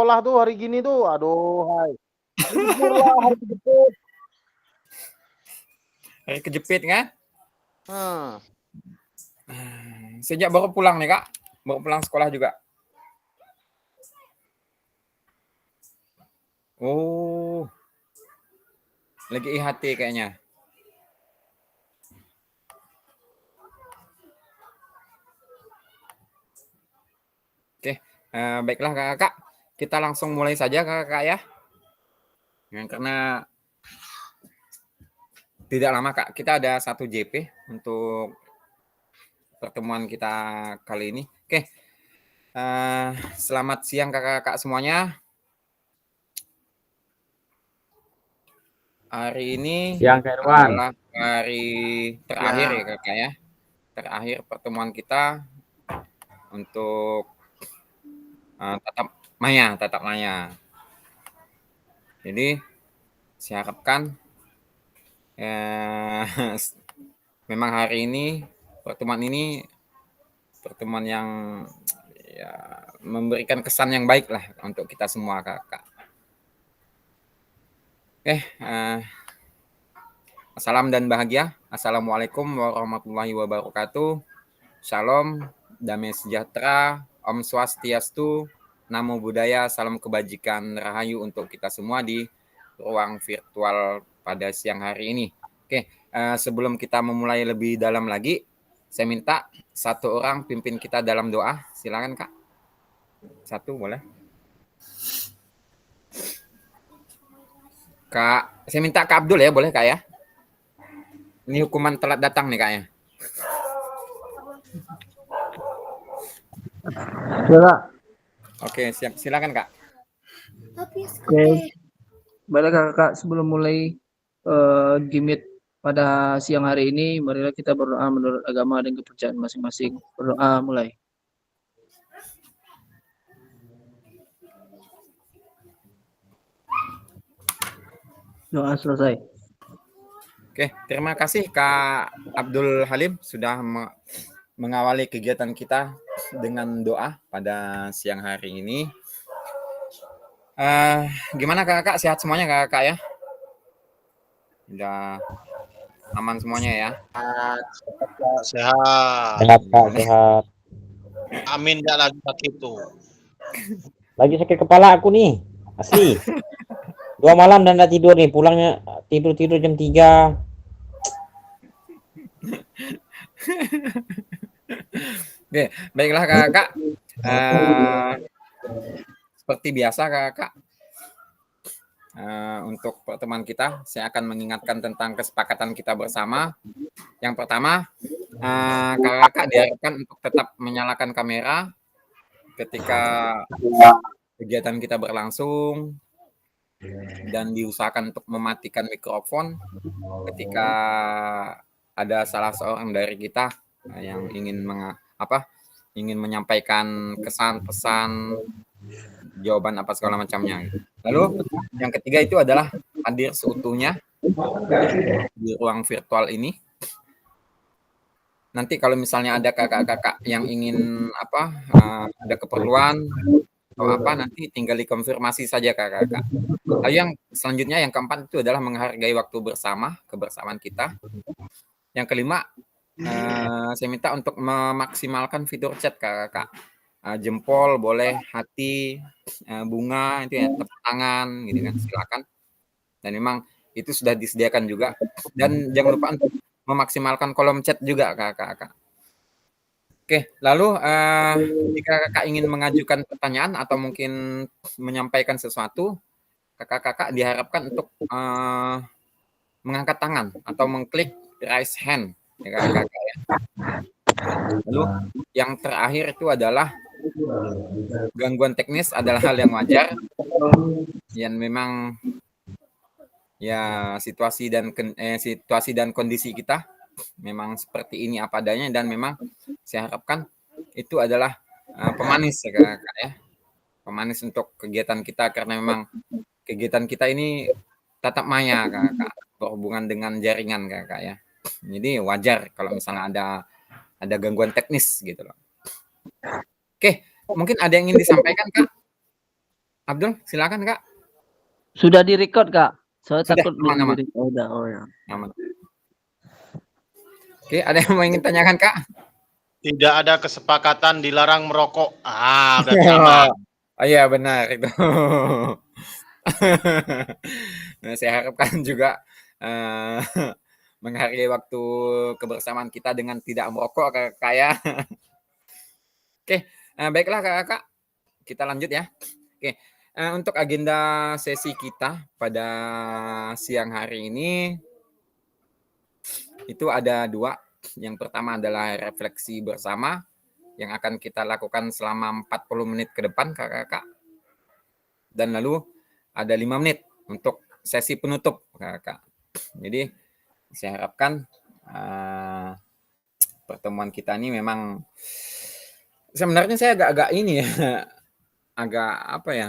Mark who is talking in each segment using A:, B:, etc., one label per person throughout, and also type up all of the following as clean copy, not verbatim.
A: sekolah tuh hari gini tuh, aduh, hai. Libur lah, hari kejepit.
B: Hari kejepit kan?
A: Hmm.
B: Sejak baru pulang nih Kak, baru pulang sekolah juga. Oh, lagi IHT kayaknya. Oke, baiklah Kakak, kita langsung mulai saja Kakak ya. Karena tidak lama Kak, kita ada 1 JP untuk pertemuan kita kali ini. Oke, selamat siang Kakak-kakak semuanya. Hari ini
C: Siang Kak Irwan.
B: adalah hari terakhir ya Kakak ya. Terakhir pertemuan kita untuk tatap maya. Jadi saya harapkan memang hari ini pertemuan yang ya, memberikan kesan yang baik lah untuk kita semua Kakak. Salam dan bahagia. Assalamualaikum warahmatullahi wabarakatuh. Shalom, damai sejahtera, Om Swastiastu, Namo Buddhaya, salam kebajikan rahayu untuk kita semua di ruang virtual pada siang hari ini. Oke, sebelum kita memulai lebih dalam lagi, saya minta 1 orang pimpin kita dalam doa. Silakan Kak. 1 boleh. Kak, saya minta Kak Abdul ya, boleh Kak ya? Ini hukuman telat datang nih Kak ya.
D: Ya,
B: Oke, siap. Silakan Kak.
D: Oke. Baiklah Kakak, sebelum mulai Gimit pada siang hari ini, marilah kita berdoa menurut agama dan kepercayaan masing-masing. Berdoa mulai. Doa selesai.
B: Oke, terima kasih Kak Abdul Halim sudah mengawali kegiatan kita dengan doa pada siang hari ini. Gimana Kakak? Sehat semuanya Kakak ya? Udah aman semuanya ya?
E: Sehat.
C: Sehat Kak, sehat.
E: Amin dah lagi sakit tu.
C: Lagi sakit kepala aku nih, asli. 2 malam dan tak tidur nih, pulangnya tidur jam 3.
B: Oke, baiklah Kakak. Seperti biasa Kakak, untuk pertemuan kita, saya akan mengingatkan tentang kesepakatan kita bersama. Yang pertama, Kakak diharapkan untuk tetap menyalakan kamera ketika kegiatan kita berlangsung dan diusahakan untuk mematikan mikrofon ketika ada salah seorang dari kita yang ingin menyampaikan kesan, pesan, jawaban apa segala macamnya. Lalu yang ketiga itu adalah hadir seutuhnya di ruang virtual ini. Nanti kalau misalnya ada kakak-kakak yang ingin ada keperluan atau nanti tinggal dikonfirmasi saja kakak-kakak. Lalu yang selanjutnya yang keempat itu adalah menghargai waktu kebersamaan kita. Yang kelima, saya minta untuk memaksimalkan fitur chat kakak-kakak. Jempol boleh, hati, bunga itu ya, tepuk tangan gitu kan, silakan. Dan memang itu sudah disediakan juga. Dan jangan lupa untuk memaksimalkan kolom chat juga kakak-kakak. Oke, lalu jika kakak ingin mengajukan pertanyaan atau mungkin menyampaikan sesuatu, kakak-kakak diharapkan untuk mengangkat tangan atau mengklik raise hand ya kakak-kakak ya. Lalu yang terakhir itu adalah gangguan teknis adalah hal yang wajar yang memang ya situasi dan kondisi kita memang seperti ini apa adanya dan memang saya harapkan itu adalah pemanis ya kakak ya, pemanis untuk kegiatan kita karena memang kegiatan kita ini tatap maya kakak, berhubungan dengan jaringan kakak ya, jadi wajar kalau misalnya ada gangguan teknis gitu loh. Oke, mungkin ada yang ingin disampaikan kak Abdul, silakan Kak.
D: Sudah direcord, Kak. Saya
B: Sudah,
D: takut
B: aman, aman.
D: Oh, udah. Oh ya.
B: Aman. Oke, ada yang mau ingin tanyakan Kak?
E: Tidak ada kesepakatan dilarang merokok. Berarti aman.
B: Oh iya benar itu. Nah, saya harapkan juga eh, menghargai waktu kebersamaan kita dengan tidak merokok Kak ya. Oke, baiklah Kakak, kita lanjut ya. Oke, untuk agenda sesi kita pada siang hari ini itu ada 2. Yang pertama adalah refleksi bersama yang akan kita lakukan selama 40 menit ke depan Kakak. Dan lalu ada 5 menit untuk sesi penutup Kakak. Jadi saya harapkan pertemuan kita ini memang sebenarnya saya agak-agak ini ya, agak apa ya,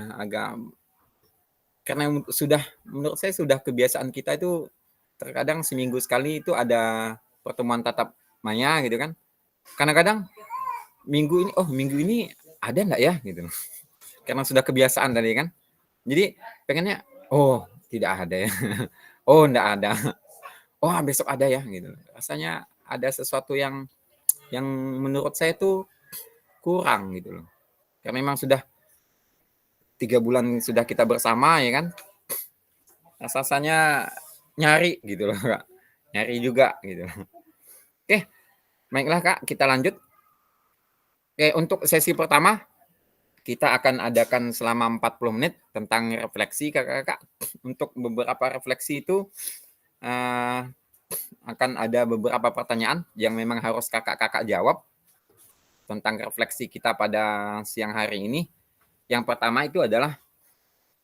B: karena menurut saya sudah kebiasaan kita itu terkadang seminggu sekali itu ada pertemuan tatap maya gitu kan. Kadang-kadang minggu ini ada enggak ya gitu. Karena sudah kebiasaan tadi kan. Jadi pengennya tidak ada ya. Oh enggak ada. Oh besok ada ya gitu. Rasanya ada sesuatu yang menurut saya itu kurang gitu loh. Karena memang sudah 3 bulan sudah kita bersama ya kan. Rasanya nyari gitu loh Kak. Nyari juga gitu. Oke, baiklah Kak, kita lanjut. Oke, untuk sesi pertama kita akan adakan selama 40 menit tentang refleksi Kakak. Untuk beberapa refleksi itu akan ada beberapa pertanyaan yang memang harus kakak-kakak jawab tentang refleksi kita pada siang hari ini. Yang pertama itu adalah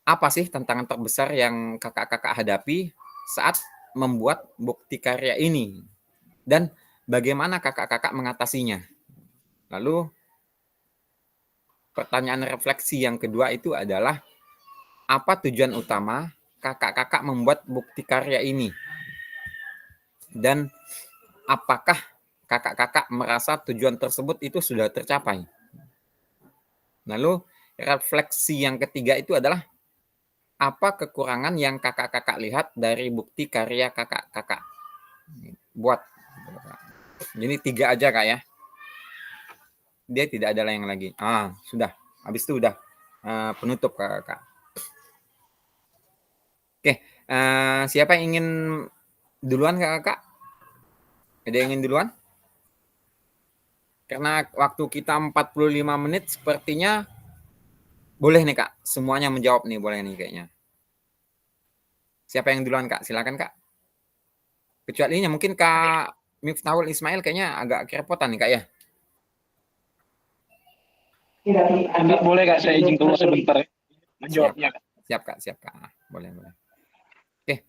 B: apa sih tantangan terbesar yang kakak-kakak hadapi saat membuat bukti karya ini? Dan bagaimana kakak-kakak mengatasinya? Lalu pertanyaan refleksi yang kedua itu adalah apa tujuan utama kakak-kakak membuat bukti karya ini? Dan apakah kakak-kakak merasa tujuan tersebut itu sudah tercapai? Lalu refleksi yang ketiga itu adalah apa kekurangan yang kakak-kakak lihat dari bukti karya kakak-kakak buat. Jadi 3 aja Kak ya. Dia tidak ada yang lagi. Sudah. Habis itu udah penutup Kak. Oke, siapa yang ingin duluan Kak? Ada yang ingin duluan? Karena waktu kita 45 menit sepertinya boleh nih Kak. Semuanya menjawab nih, boleh nih kayaknya. Siapa yang duluan Kak? Silakan Kak. Kecuali mungkin Kak Miftahul Ismail kayaknya agak kerepotan nih Kak ya.
F: Boleh Kak, saya izin keluar sebentar ya. Menjawabnya Kak.
B: Siap Kak. Boleh. Oke,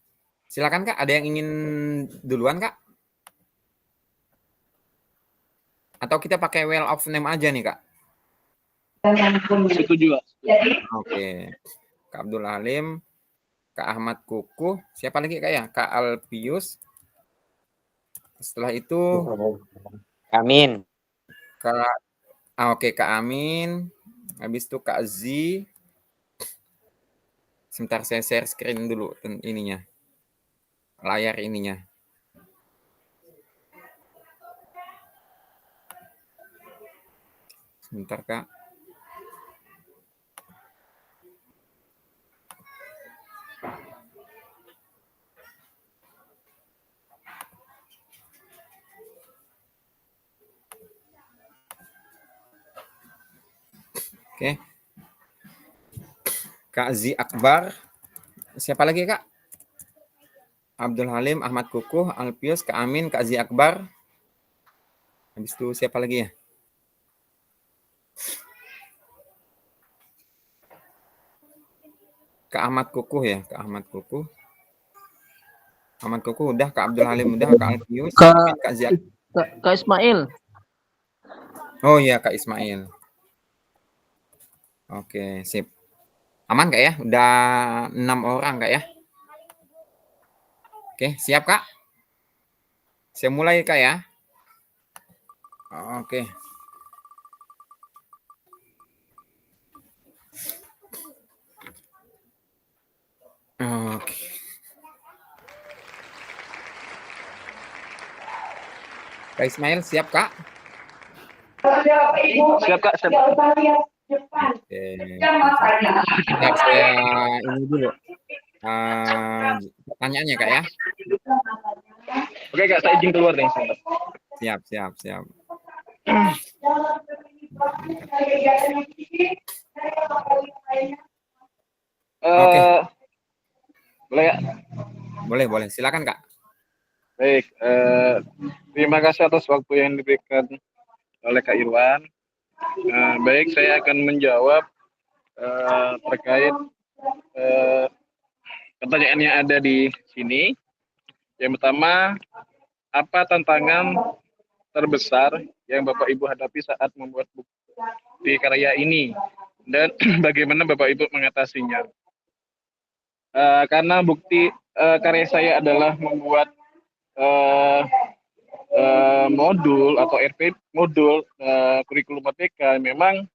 B: silakan Kak. Ada yang ingin duluan Kak? Atau kita pakai well of name aja nih Kak?
F: Setuju Kak.
B: Oke. Kak Abdul Halim, Kak Ahmad Kukuh, siapa lagi Kak ya? Kak Alpius. Setelah itu
C: Amin.
B: Kak Amin. Habis itu Kak Z. Sebentar saya share screen dulu ininya. Layar ininya. Sebentar Kak. Oke. Kak Z Akbar. Siapa lagi Kak? Abdul Halim, Ahmad Kukuh, Alpius, Kak Amin, Kak Z Akbar. Habis itu siapa lagi ya? Kak Ahmad Kukuh ya, Kak Ahmad Kukuh. Ahmad Kukuh udah, Kak Abdul Halim udah, Kak Alpius, Kak Z.
D: Kak Ismail.
B: Oh iya, Kak Ismail. Oke, sip. Aman Kak ya? Udah 6 orang Kak ya? Oke, siap Kak? Saya mulai Kak ya? Oke. Oke. Kak Ismail siap Kak?
F: Siap Kak, siap.
B: Oke. Bentar, saya ini dulu. Pertanyaannya Kak ya.
F: Oke Kak, saya izin keluar nih. Sebentar.
B: Siap. Oke.
F: Boleh ya?
B: Boleh. Silakan Kak.
F: Baik, terima kasih atas waktu yang diberikan oleh Kak Irwan. Baik, saya akan menjawab terkait pertanyaan yang ada di sini. Yang pertama, apa tantangan terbesar yang Bapak Ibu hadapi saat membuat bukti karya ini, dan bagaimana Bapak Ibu mengatasinya? Karena bukti karya saya adalah membuat modul atau RP modul kurikulum merdeka, memang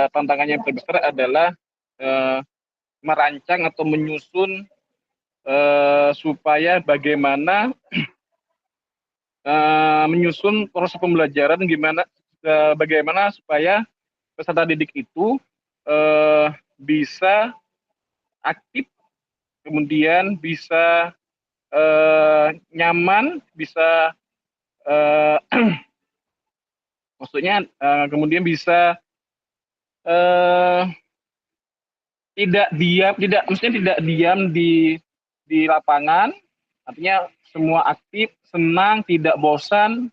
F: tantangannya yang terbesar adalah merancang atau menyusun supaya bagaimana menyusun proses pembelajaran, bagaimana supaya peserta didik itu bisa aktif, kemudian bisa nyaman, bisa maksudnya kemudian bisa tidak diam di lapangan, artinya semua aktif, senang, tidak bosan.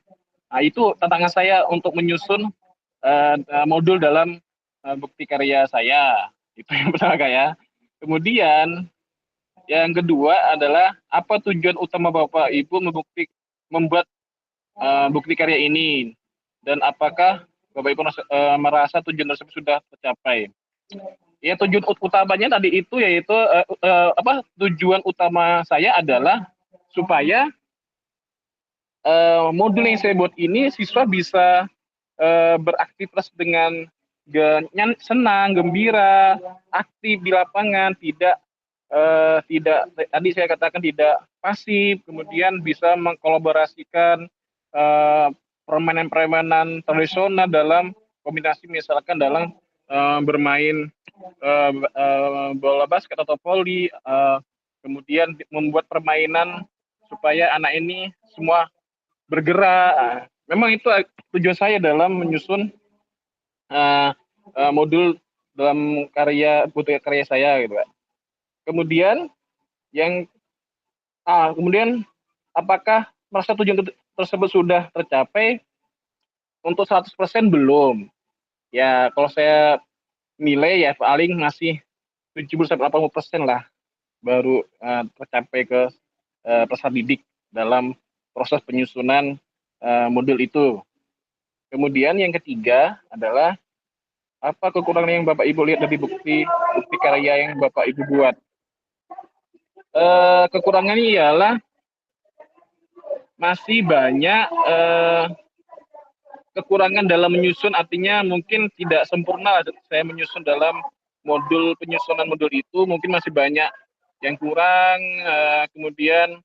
F: Nah, itu tantangan saya untuk menyusun modul dalam bukti karya saya. Itu yang pertama Kak ya. Kemudian yang kedua adalah apa tujuan utama Bapak Ibu membuat bukti karya ini, dan apakah Bapak Ibu merasa tujuan tersebut sudah tercapai? Ya, tujuan utamanya tadi itu yaitu tujuan utama saya adalah supaya modul yang saya buat ini siswa bisa beraktivitas dengan senang, gembira, aktif di lapangan, tidak tadi saya katakan tidak pasif, kemudian bisa mengkolaborasikan permainan-permainan tradisional dalam kombinasi, misalkan dalam bermain bola basket atau voli, kemudian membuat permainan supaya anak ini semua bergerak. Memang itu tujuan saya dalam menyusun modul dalam bukti karya saya gitu Pak. Kemudian kemudian apakah merasa tujuan tersebut sudah tercapai? Untuk 100% belum. Ya, kalau saya nilai ya paling masih 70-80% lah baru tercapai ke peserta didik dalam proses penyusunan modul itu. Kemudian yang ketiga adalah apa kekurangan yang Bapak Ibu lihat dari bukti karya yang Bapak Ibu buat? Kekurangannya ialah masih banyak kekurangan dalam menyusun, artinya mungkin tidak sempurna saya menyusun dalam penyusunan modul itu, mungkin masih banyak yang kurang, kemudian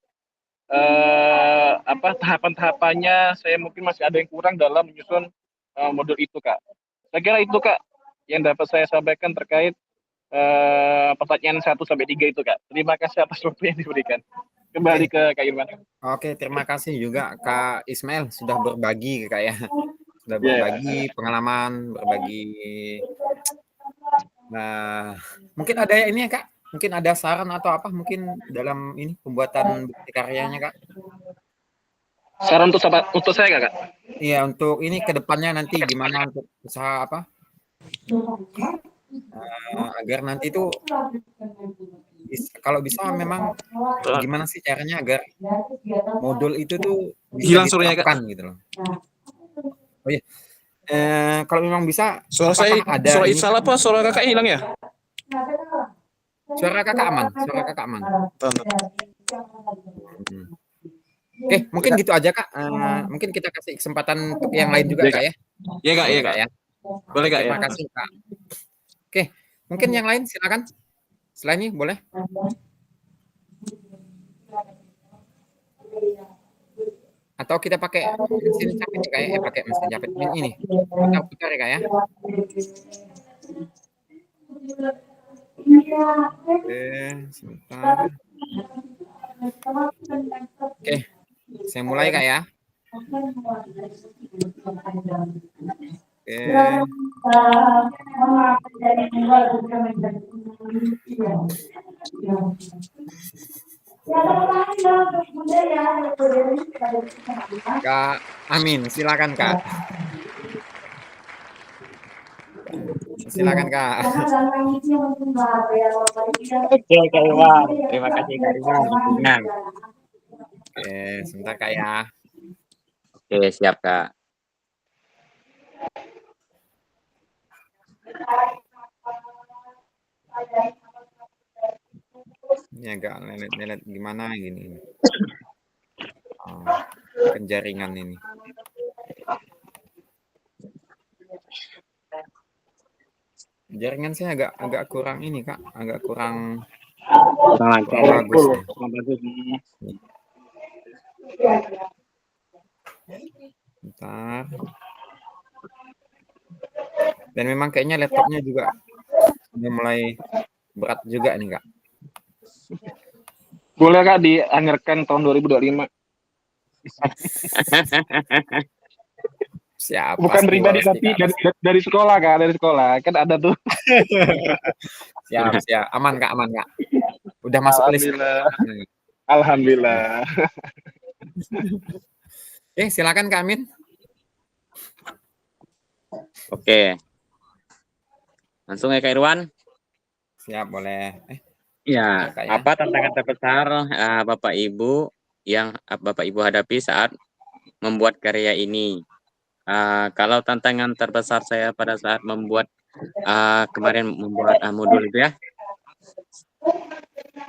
F: tahapan-tahapannya saya mungkin masih ada yang kurang dalam menyusun modul itu Kak. Saya kira itu Kak yang dapat saya sampaikan terkait pertanyaan 1-3 itu Kak. Terima kasih atas waktu yang diberikan. Kembali ke Kak Irwan.
B: Oke, terima kasih juga Kak Ismail sudah berbagi Kak ya. Sudah berbagi pengalaman, berbagi. Nah, mungkin ada ini ya Kak. Mungkin ada saran atau apa mungkin dalam ini pembuatan bukti karyanya Kak?
F: Saran untuk saya Kak?
B: Iya, untuk ini ke depannya nanti gimana untuk usaha apa? Agar nanti itu kalau bisa memang gimana sih caranya agar modul itu tuh bisa diterapkan gitu loh. Oh iya, kalau memang bisa.
G: Suara saya,
B: ada
G: suara salah apa? Suara kakak hilang ya?
B: Suara kakak aman. Oke, mungkin gitu aja Kak. Mungkin kita kasih kesempatan untuk yang lain juga Kak ya.
G: Iya Kak, iya Kak.
B: Ya.
G: Boleh Kak.
B: Terima kasih Kak. Oke, mungkin yang lain silakan. Selain ini boleh. Atau kita pakai mesin capit ya, Kak, ya? Pakai mesin capit ini, putar-putar ya, Kak, ya? Oke, sebentar. Oke, saya mulai, Kak, ya. Oke. Kak Amin, silakan, Kak. Silakan, Kak.
C: Oke, Kak Iwan. Terima kasih, Kak Iwan. dukungannya.
B: Oke, sebentar, Kak, ya.
C: Oke, siap, Kak.
B: Ini agak lelet-lelet gimana gini. Kan jaringan ini. Jaringan saya agak kurang ini, Kak. Agak kurang bagus nih. Bentar. Dan memang kayaknya laptopnya juga sudah mulai berat juga nih, Kak.
F: Boleh Kak dianggarkan tahun 2025.
B: Siapa
F: Bukan
B: sih
F: pribadi
B: lolos
F: tapi
B: nih, Kak?
F: dari sekolah Kak, dari sekolah. Kan ada tuh.
B: Siap. Aman, Kak. Udah masuk list.
F: Alhamdulillah.
B: Oke, silakan Kak Amin.
C: Oke. Langsung ya, Kak Irwan.
B: Siap, boleh.
C: Ya,
B: Kak, ya.
C: apa tantangan terbesar Bapak Ibu yang Bapak Ibu hadapi saat membuat karya ini? Kalau tantangan terbesar saya pada saat membuat kemarin membuat modul itu ya,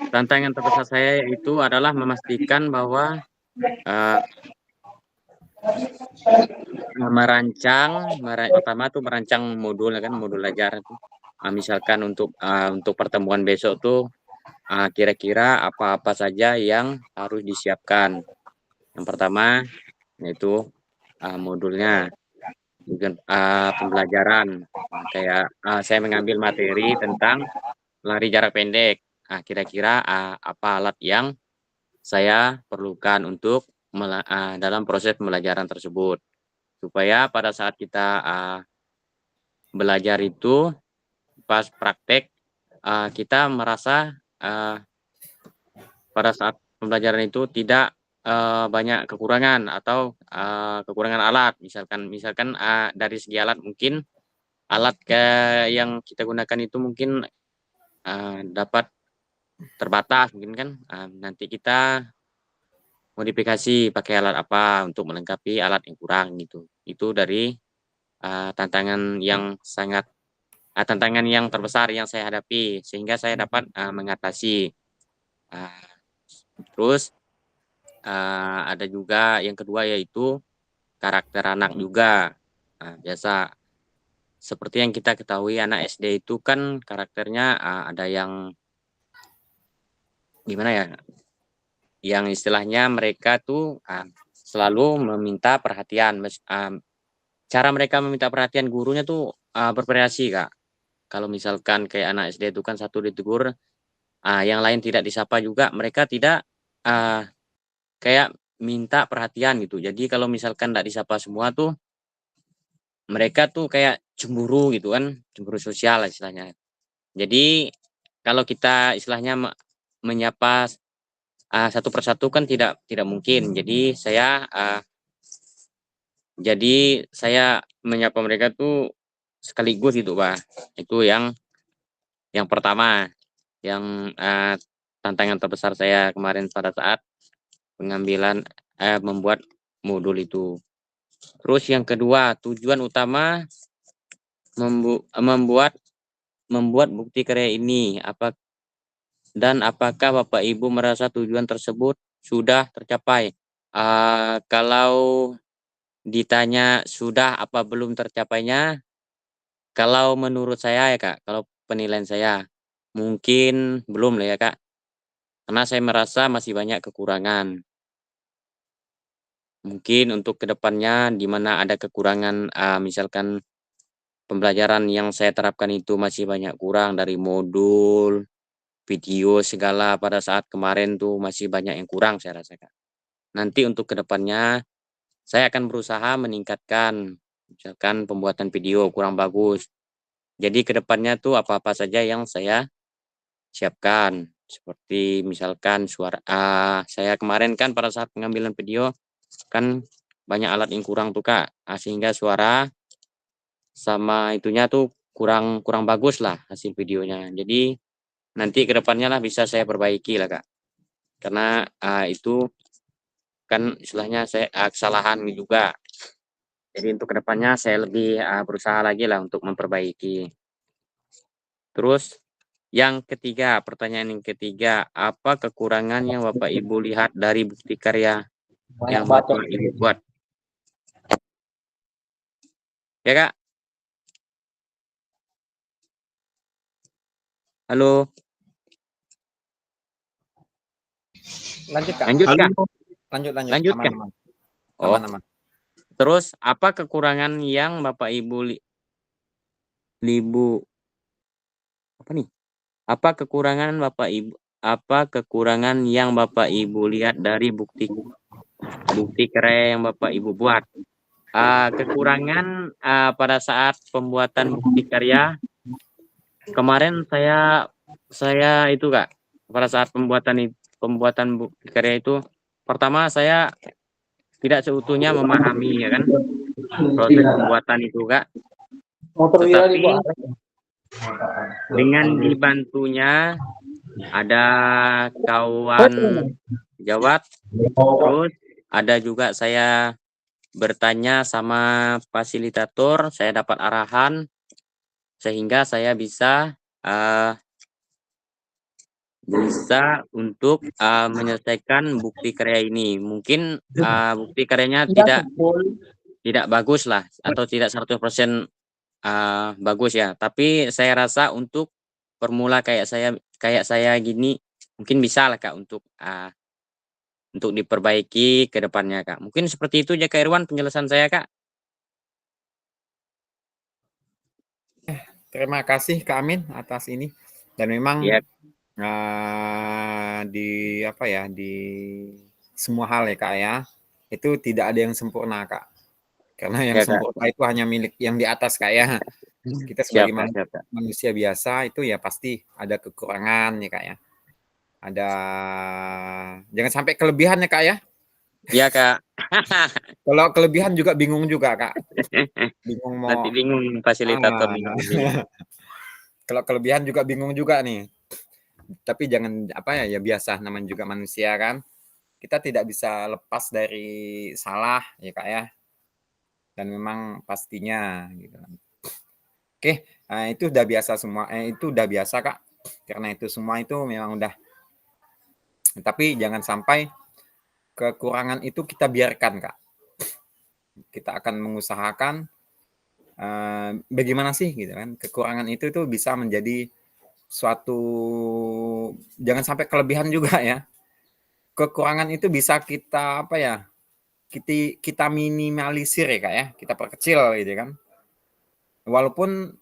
C: tantangan terbesar saya itu adalah memastikan bahwa pertama tuh merancang modul kan, modul belajar itu. Misalkan untuk pertemuan besok tuh kira-kira apa-apa saja yang harus disiapkan. Yang pertama yaitu modulnya, kemudian pembelajaran. Kayak saya mengambil materi tentang lari jarak pendek. Kira-kira apa alat yang saya perlukan untuk dalam proses pembelajaran tersebut, supaya pada saat kita belajar itu pas praktek kita merasa pada saat pembelajaran itu tidak banyak kekurangan atau kekurangan alat. Misalkan dari segi alat, mungkin alat yang kita gunakan itu mungkin dapat terbatas mungkin kan. Nanti kita modifikasi pakai alat apa untuk melengkapi alat yang kurang gitu. Itu dari tantangan yang terbesar yang saya hadapi, sehingga saya dapat mengatasi. Terus ada juga yang kedua, yaitu karakter anak juga. Biasa seperti yang kita ketahui, anak SD itu kan karakternya ada yang gimana ya, yang istilahnya mereka tuh selalu meminta perhatian. Cara mereka meminta perhatian gurunya tuh bervariasi, Kak. Kalau misalkan kayak anak SD itu kan satu ditegur, yang lain tidak disapa juga, mereka tidak kayak minta perhatian gitu. Jadi kalau misalkan tidak disapa semua tuh, mereka tuh kayak cemburu gitu kan, cemburu sosial istilahnya. Jadi kalau kita istilahnya menyapa satu persatu kan tidak mungkin. Jadi saya menyapa mereka tuh sekaligus gitu, Pak. Itu yang pertama, yang tantangan terbesar saya kemarin pada saat pengambilan membuat modul itu. Terus yang kedua, tujuan utama membuat bukti karya ini dan apakah Bapak Ibu merasa tujuan tersebut sudah tercapai? Kalau ditanya sudah apa belum tercapainya, kalau menurut saya ya Kak, kalau penilaian saya mungkin belum lah ya Kak, karena saya merasa masih banyak kekurangan. mungkin untuk kedepannya di mana ada kekurangan, misalkan pembelajaran yang saya terapkan itu masih banyak kurang dari modul, video segala pada saat kemarin tuh masih banyak yang kurang saya rasa, Kak. Nanti untuk kedepannya saya akan berusaha meningkatkan, misalkan pembuatan video kurang bagus. Jadi kedepannya tuh apa-apa saja yang saya siapkan, seperti misalkan suara, saya kemarin kan pada saat pengambilan video kan banyak alat yang kurang tuh, Kak, sehingga suara sama itunya tuh kurang kurang bagus lah hasil videonya. Jadi nanti kedepannya lah bisa saya perbaiki lah, Kak. Karena itu kan istilahnya saya kesalahan juga. Jadi untuk kedepannya saya lebih berusaha lagi lah untuk memperbaiki. Terus yang ketiga, pertanyaan yang ketiga, apa kekurangan yang Bapak Ibu lihat dari bukti karya yang Bapak Ibu buat? Ya, Kak? Halo,
B: Lanjut Kak.
C: lanjut, Kak.
B: Lanjut.
C: Lanjut, Kak.
B: Aman.
C: Oh,
B: Aman.
C: terus apa kekurangan yang Bapak Ibu apa nih? Apa kekurangan yang Bapak Ibu lihat dari bukti karya yang Bapak Ibu buat? Kekurangan pada saat pembuatan bukti karya kemarin saya itu, Kak, pada saat pembuatan bukti karya itu pertama saya tidak seutuhnya memahami ya kan proses pembuatan itu, Kak. Tetapi dengan dibantunya ada kawan jawab, terus ada juga saya bertanya sama fasilitator, saya dapat arahan sehingga saya bisa untuk menyelesaikan bukti karya ini. Mungkin bukti karyanya tidak bagus lah atau tidak 100% bagus ya. Tapi saya rasa untuk formula kayak saya gini mungkin bisa lah, Kak, untuk diperbaiki ke depannya, Kak. Mungkin seperti itu aja, Kak Irwan, penjelasan saya, Kak.
B: Terima kasih Kak Amin atas ini. Dan memang
C: Ya.
B: di semua hal ya Kak ya, itu tidak ada yang sempurna Kak. Karena yang
C: Ya, Kak.
B: sempurna itu hanya milik yang di atas Kak ya. Kita sebagai manusia biasa itu ya pasti ada kekurangan ya Kak ya. Jangan sampai kelebihan ya Kak ya.
C: Iya, Kak.
B: Kalau kelebihan juga bingung juga Kak.
C: Nanti bingung fasilitator.
B: Kalau kelebihan juga bingung juga nih. Tapi jangan ya biasa, namanya juga manusia kan. Kita tidak bisa lepas dari salah ya Kak ya. Dan memang pastinya gitu. Oke, itu udah biasa semua. Itu udah biasa Kak. Karena itu semua itu memang udah. Tapi jangan sampai kekurangan itu kita biarkan Kak. Kita akan mengusahakan bagaimana sih gitu kan. Kekurangan itu bisa menjadi suatu, jangan sampai kelebihan juga ya. Kekurangan itu bisa kita kita minimalisir ya Kak ya, kita perkecil gitu kan. Walaupun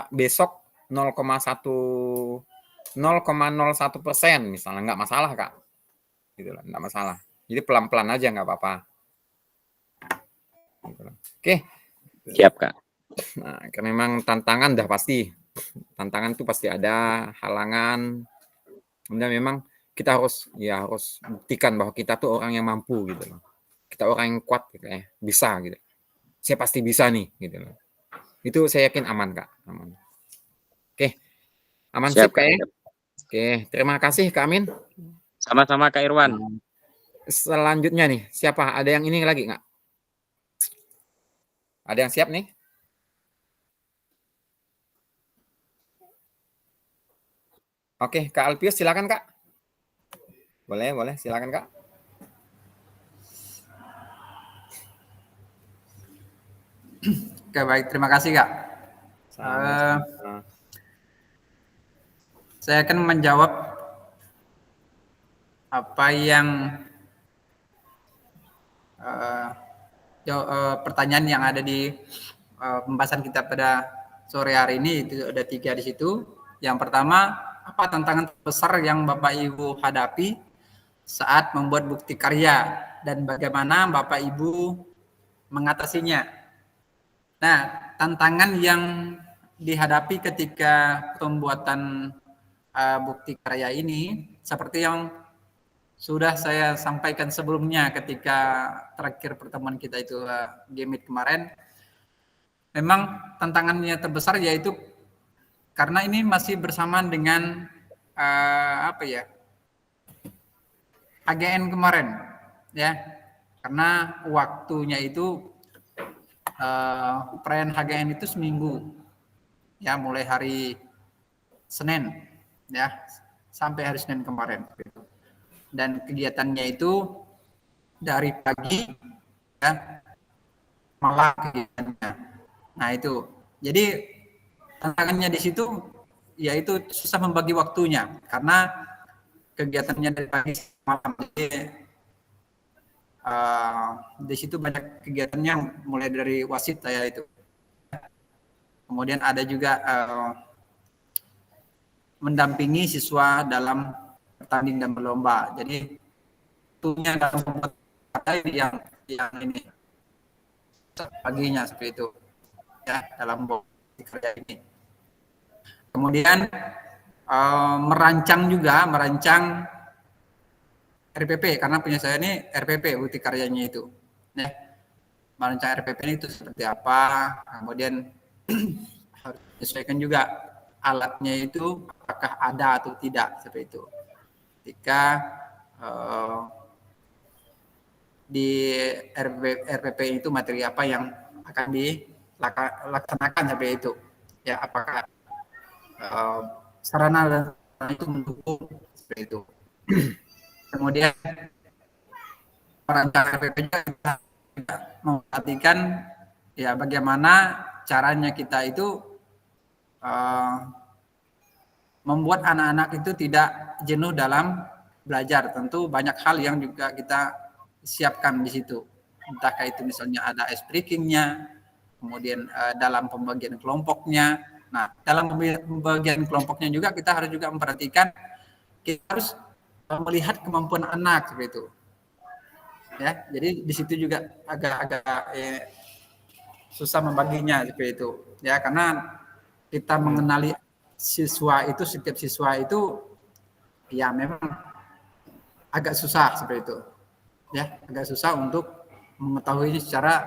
B: besok 0,01% misalnya nggak masalah Kak, gitu lah, nggak masalah. Jadi pelan-pelan aja nggak apa-apa. Gitu. Oke.
C: Siap Kak.
B: Nah, karena memang tantangan dah pasti. Tantangan itu pasti ada, halangan. Kemudian memang kita harus buktikan bahwa kita tuh orang yang mampu gitu loh. Kita orang yang kuat gitu ya, bisa gitu. Saya pasti bisa nih gitu loh. Itu saya yakin aman Kak, aman. Oke. Aman sip Kak ya. Oke, terima kasih Kak Amin.
C: Sama-sama Kak Irwan.
B: Selanjutnya nih, siapa? Ada yang ini lagi nggak? Ada yang siap nih? Oke, Kak Alpius silakan Kak. Boleh, silakan Kak.
H: Oke, baik, terima kasih Kak. Saya akan menjawab apa yang pertanyaan yang ada di pembahasan kita pada sore hari ini. Itu ada 3 di situ. Yang pertama, apa tantangan terbesar yang Bapak Ibu hadapi saat membuat bukti karya dan bagaimana Bapak Ibu mengatasinya. Nah, tantangan yang dihadapi ketika pembuatan bukti karya ini seperti yang sudah saya sampaikan sebelumnya ketika terakhir pertemuan kita itu Gimit kemarin. Memang tantangannya terbesar yaitu karena ini masih bersamaan dengan AGN kemarin, ya, karena waktunya itu perayaan HGN itu seminggu, ya, mulai hari Senin, ya, sampai hari Senin kemarin. Dan kegiatannya itu dari pagi, ya, malam kegiatannya. Nah itu, jadi tantangannya di situ yaitu susah membagi waktunya karena kegiatannya dari pagi malam. Jadi di situ banyak kegiatannya mulai dari wasit saya itu. Kemudian ada juga mendampingi siswa dalam bertanding dan berlomba. Jadi waktunya dalam membuat yang ini paginya seperti itu, ya, dalam bukti kerja ini. Kemudian merancang RPP karena punya saya ini RPP bukti karyanya itu, ya. Merancang RPP itu seperti apa, kemudian harus disesuaikan juga alatnya itu apakah ada atau tidak seperti itu. Ketika di RPP itu materi apa yang akan dilaksanakan seperti itu, ya, apakah sarana dan itu mendukung seperti itu. Kemudian merancang RPP juga memperhatikan ya bagaimana caranya kita itu membuat anak-anak itu tidak jenuh dalam belajar. Tentu banyak hal yang juga kita siapkan di situ. Entah itu misalnya ada ice breaking-nya, kemudian dalam pembagian kelompoknya. Nah, dalam pembagian kelompoknya juga kita harus juga memperhatikan, kita harus melihat kemampuan anak seperti itu. Ya, jadi di situ juga agak susah membaginya seperti itu. Ya, karena kita mengenali siswa itu, setiap siswa itu ya memang agak susah seperti itu. Ya, agak susah untuk mengetahui secara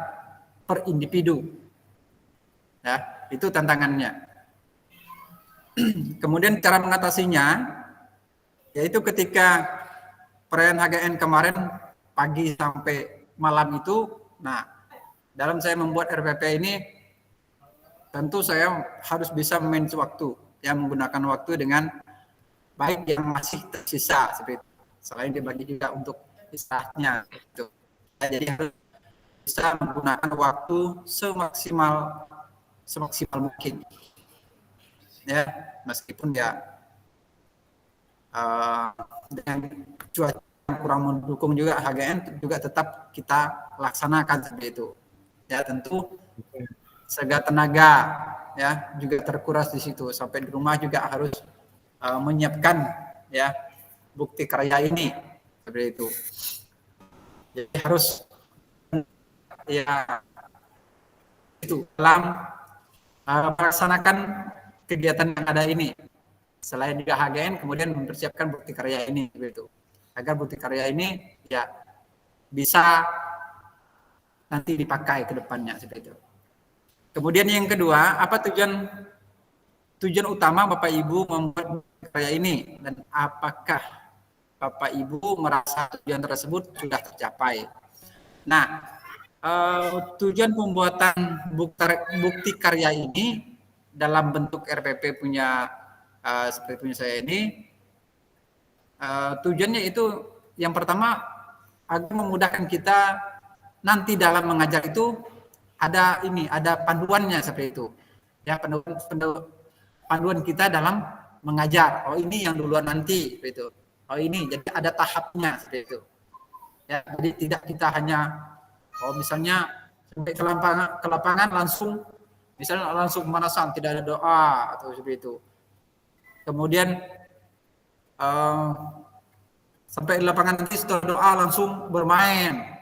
H: per individu. Ya, itu tantangannya. Kemudian cara mengatasinya yaitu ketika perayaan HGN kemarin pagi sampai malam itu, nah, dalam saya membuat RPP ini tentu saya harus bisa manage waktu, ya, menggunakan waktu dengan baik yang masih tersisa seperti itu. Selain dibagi juga untuk istirahatnya gitu. Ya, jadi harus bisa menggunakan waktu semaksimal mungkin. Ya, meskipun ya dengan cuaca yang kurang mendukung juga HGN juga tetap kita laksanakan seperti itu. Ya, tentu segala tenaga ya juga terkuras di situ. Sampai di rumah juga harus menyiapkan ya bukti karya ini seperti itu. Jadi harus ya itu dalam melaksanakan kegiatan yang ada ini. Selain juga HGN, kemudian mempersiapkan bukti karya ini begitu. Agar bukti karya ini ya bisa nanti dipakai ke depannya seperti itu. Kemudian yang kedua, apa tujuan utama Bapak Ibu membuat bukti karya ini dan apakah Bapak Ibu merasa tujuan tersebut sudah tercapai? Nah, tujuan pembuatan bukti karya ini dalam bentuk RPP punya seperti punya saya ini, tujuannya itu yang pertama agar memudahkan kita nanti dalam mengajar itu ada panduannya seperti itu, ya, panduan kita dalam mengajar. Oh, ini yang duluan nanti seperti itu. Oh, ini jadi ada tahapnya seperti itu. Ya, jadi tidak kita hanya Kalau misalnya sampai ke lapangan langsung, misalnya langsung pemanasan, tidak ada doa atau seperti itu. Kemudian sampai di lapangan nanti setelah doa langsung bermain,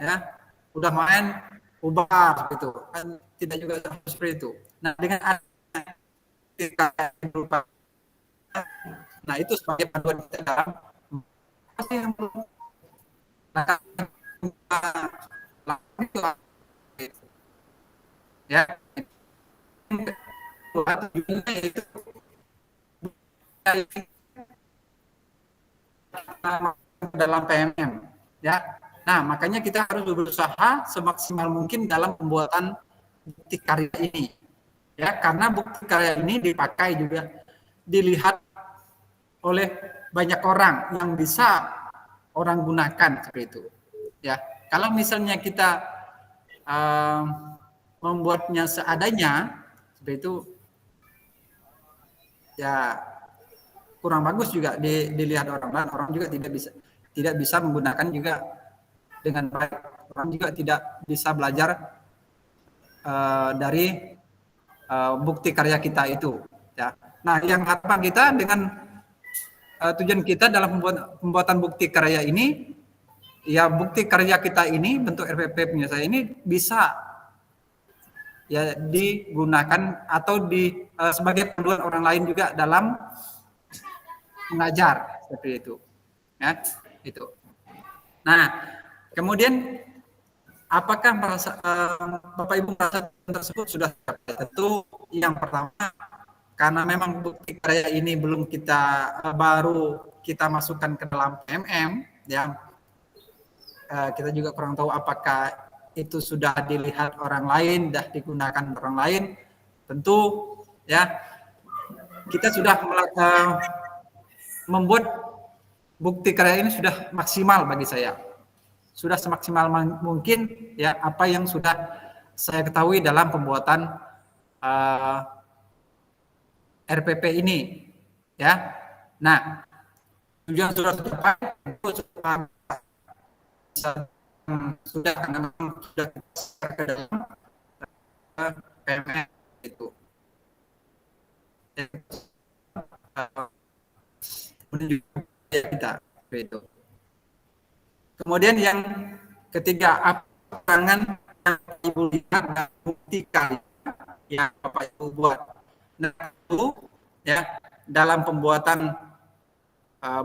H: ya, udah main bubar gitu, kan tidak juga seperti itu. Nah dengan nah itu sebagai panduan kita dalam apa yang belum ya itu dalam PMM ya. Nah makanya kita harus berusaha semaksimal mungkin dalam pembuatan bukti karya ini ya, karena bukti karya ini dipakai juga dilihat oleh banyak orang yang bisa orang gunakan seperti itu ya. Kalau misalnya kita membuatnya seadanya seperti itu ya kurang bagus juga dilihat orang juga tidak bisa menggunakan juga dengan baik, orang juga tidak bisa belajar dari bukti karya kita itu ya. Nah yang harapan kita dengan tujuan kita dalam pembuatan bukti karya ini ya, bukti karya kita ini bentuk RPP punya saya ini bisa ya digunakan atau sebagai panduan orang lain juga dalam mengajar seperti itu ya itu. Nah kemudian apakah Bapak Ibu merasa tersebut sudah tentu yang pertama karena memang bukti karya ini belum baru kita masukkan ke dalam PMM ya, kita juga kurang tahu apakah itu sudah dilihat orang lain, sudah digunakan orang lain. Tentu ya kita sudah membuat bukti karya ini sudah maksimal bagi saya. Sudah semaksimal mungkin ya apa yang sudah saya ketahui dalam pembuatan RPP ini ya. Nah, tujuan sudah karena sudah ke dalam PMM itu. Kita itu. Kemudian yang ketiga, apa yang Ibu lihat dan buktikan yang Bapak Ibu buat. Nah, itu ya dalam pembuatan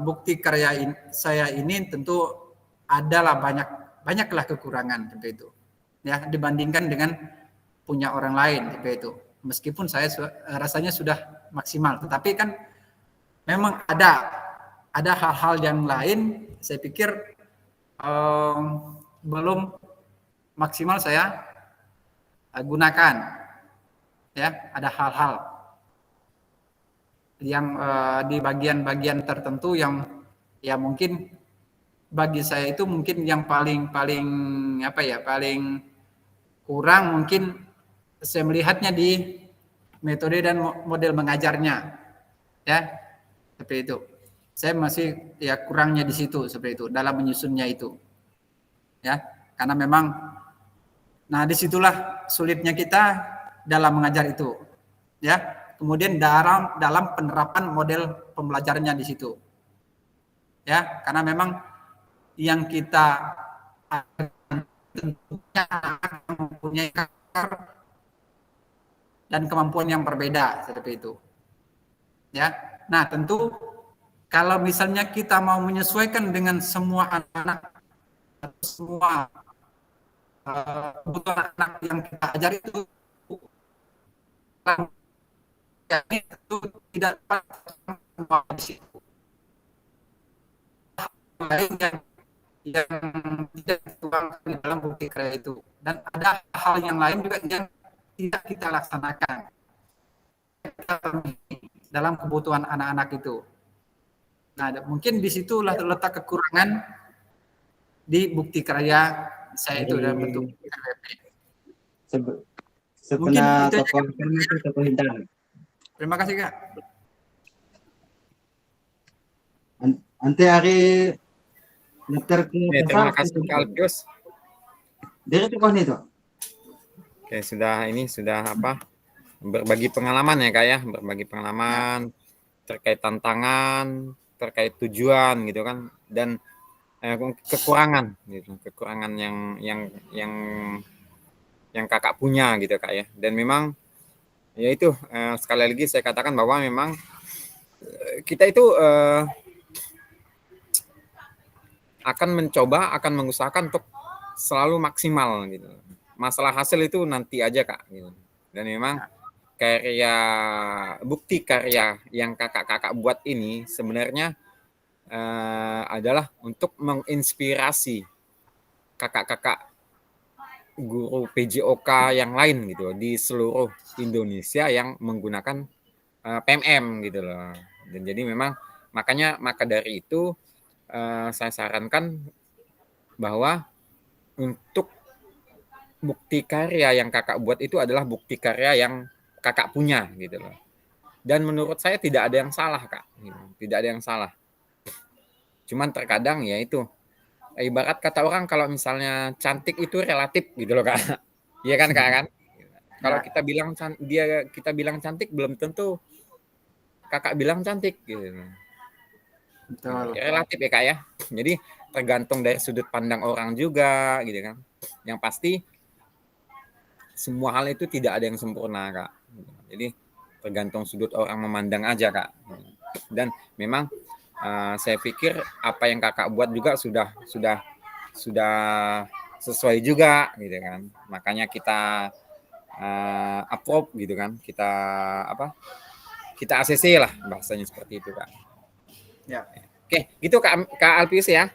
H: bukti karya saya ini tentu adalah banyaklah kekurangan seperti itu. Ya, dibandingkan dengan punya orang lain seperti itu. Meskipun saya rasanya sudah maksimal, tetapi kan memang ada hal-hal yang lain saya pikir belum maksimal saya gunakan ya. Ada hal-hal yang di bagian-bagian tertentu yang ya mungkin bagi saya itu mungkin yang paling apa ya, paling kurang mungkin saya melihatnya di metode dan model mengajarnya ya, seperti itu. Saya masih ya kurangnya di situ seperti itu dalam menyusunnya itu ya, karena memang nah disitulah sulitnya kita dalam mengajar itu ya. Kemudian dalam penerapan model pembelajarannya di situ ya, karena memang yang kita tentunya mempunyai karakter dan kemampuan yang berbeda seperti itu ya. Nah tentu kalau misalnya kita mau menyesuaikan dengan semua anak-anak, semua kebutuhan anak yang kita ajar itu tentu tidak dapat di situ. Lain yang tidak dituangkan di dalam bukti karya itu, dan ada hal yang lain juga yang tidak kita laksanakan dalam kebutuhan anak-anak itu. Nah, mungkin disitulah terletak kekurangan di bukti karya saya itu dalam bentuk RPP. Mungkin itu aja. Terima kasih Kak.
I: Ante hari daftar ke
B: terima kasih Kak Alpius.
I: Dari tuh nih tuh.
B: Oke, sudah apa? Berbagi pengalaman ya Kak ya, berbagi pengalaman terkait tantangan, terkait tujuan gitu kan, dan kekurangan gitu, kekurangan yang Kakak punya gitu Kak ya. Dan memang ya itu sekali lagi saya katakan bahwa memang kita itu akan mencoba, akan mengusahakan untuk selalu maksimal gitu. Masalah hasil itu nanti aja Kak gitu. Dan memang bukti karya yang kakak-kakak buat ini sebenarnya adalah untuk menginspirasi kakak-kakak guru PJOK yang lain gitu di seluruh Indonesia yang menggunakan PMM gitu loh. Dan jadi memang maka dari itu saya sarankan bahwa untuk bukti karya yang kakak buat itu adalah bukti karya yang kakak punya gitu loh. Dan menurut saya tidak ada yang salah Kak, gitu. Tidak ada yang salah. Cuman terkadang ya itu ibarat kata orang kalau misalnya cantik itu relatif gitu loh Kak. Iya kan Kak kan? Kalau kita bilang cantik belum tentu kakak bilang cantik gitu.
H: Betul.
B: Relatif ya Kak ya. Jadi tergantung dari sudut pandang orang juga gitu kan. Yang pasti semua hal itu tidak ada yang sempurna Kak. Jadi tergantung sudut orang memandang aja Kak. Dan memang saya pikir apa yang kakak buat juga sudah sesuai juga gitu kan. Makanya kita approve gitu kan. Kita ACC lah bahasanya seperti itu Kak.
H: Ya.
B: Oke, gitu Kak Alpius ya.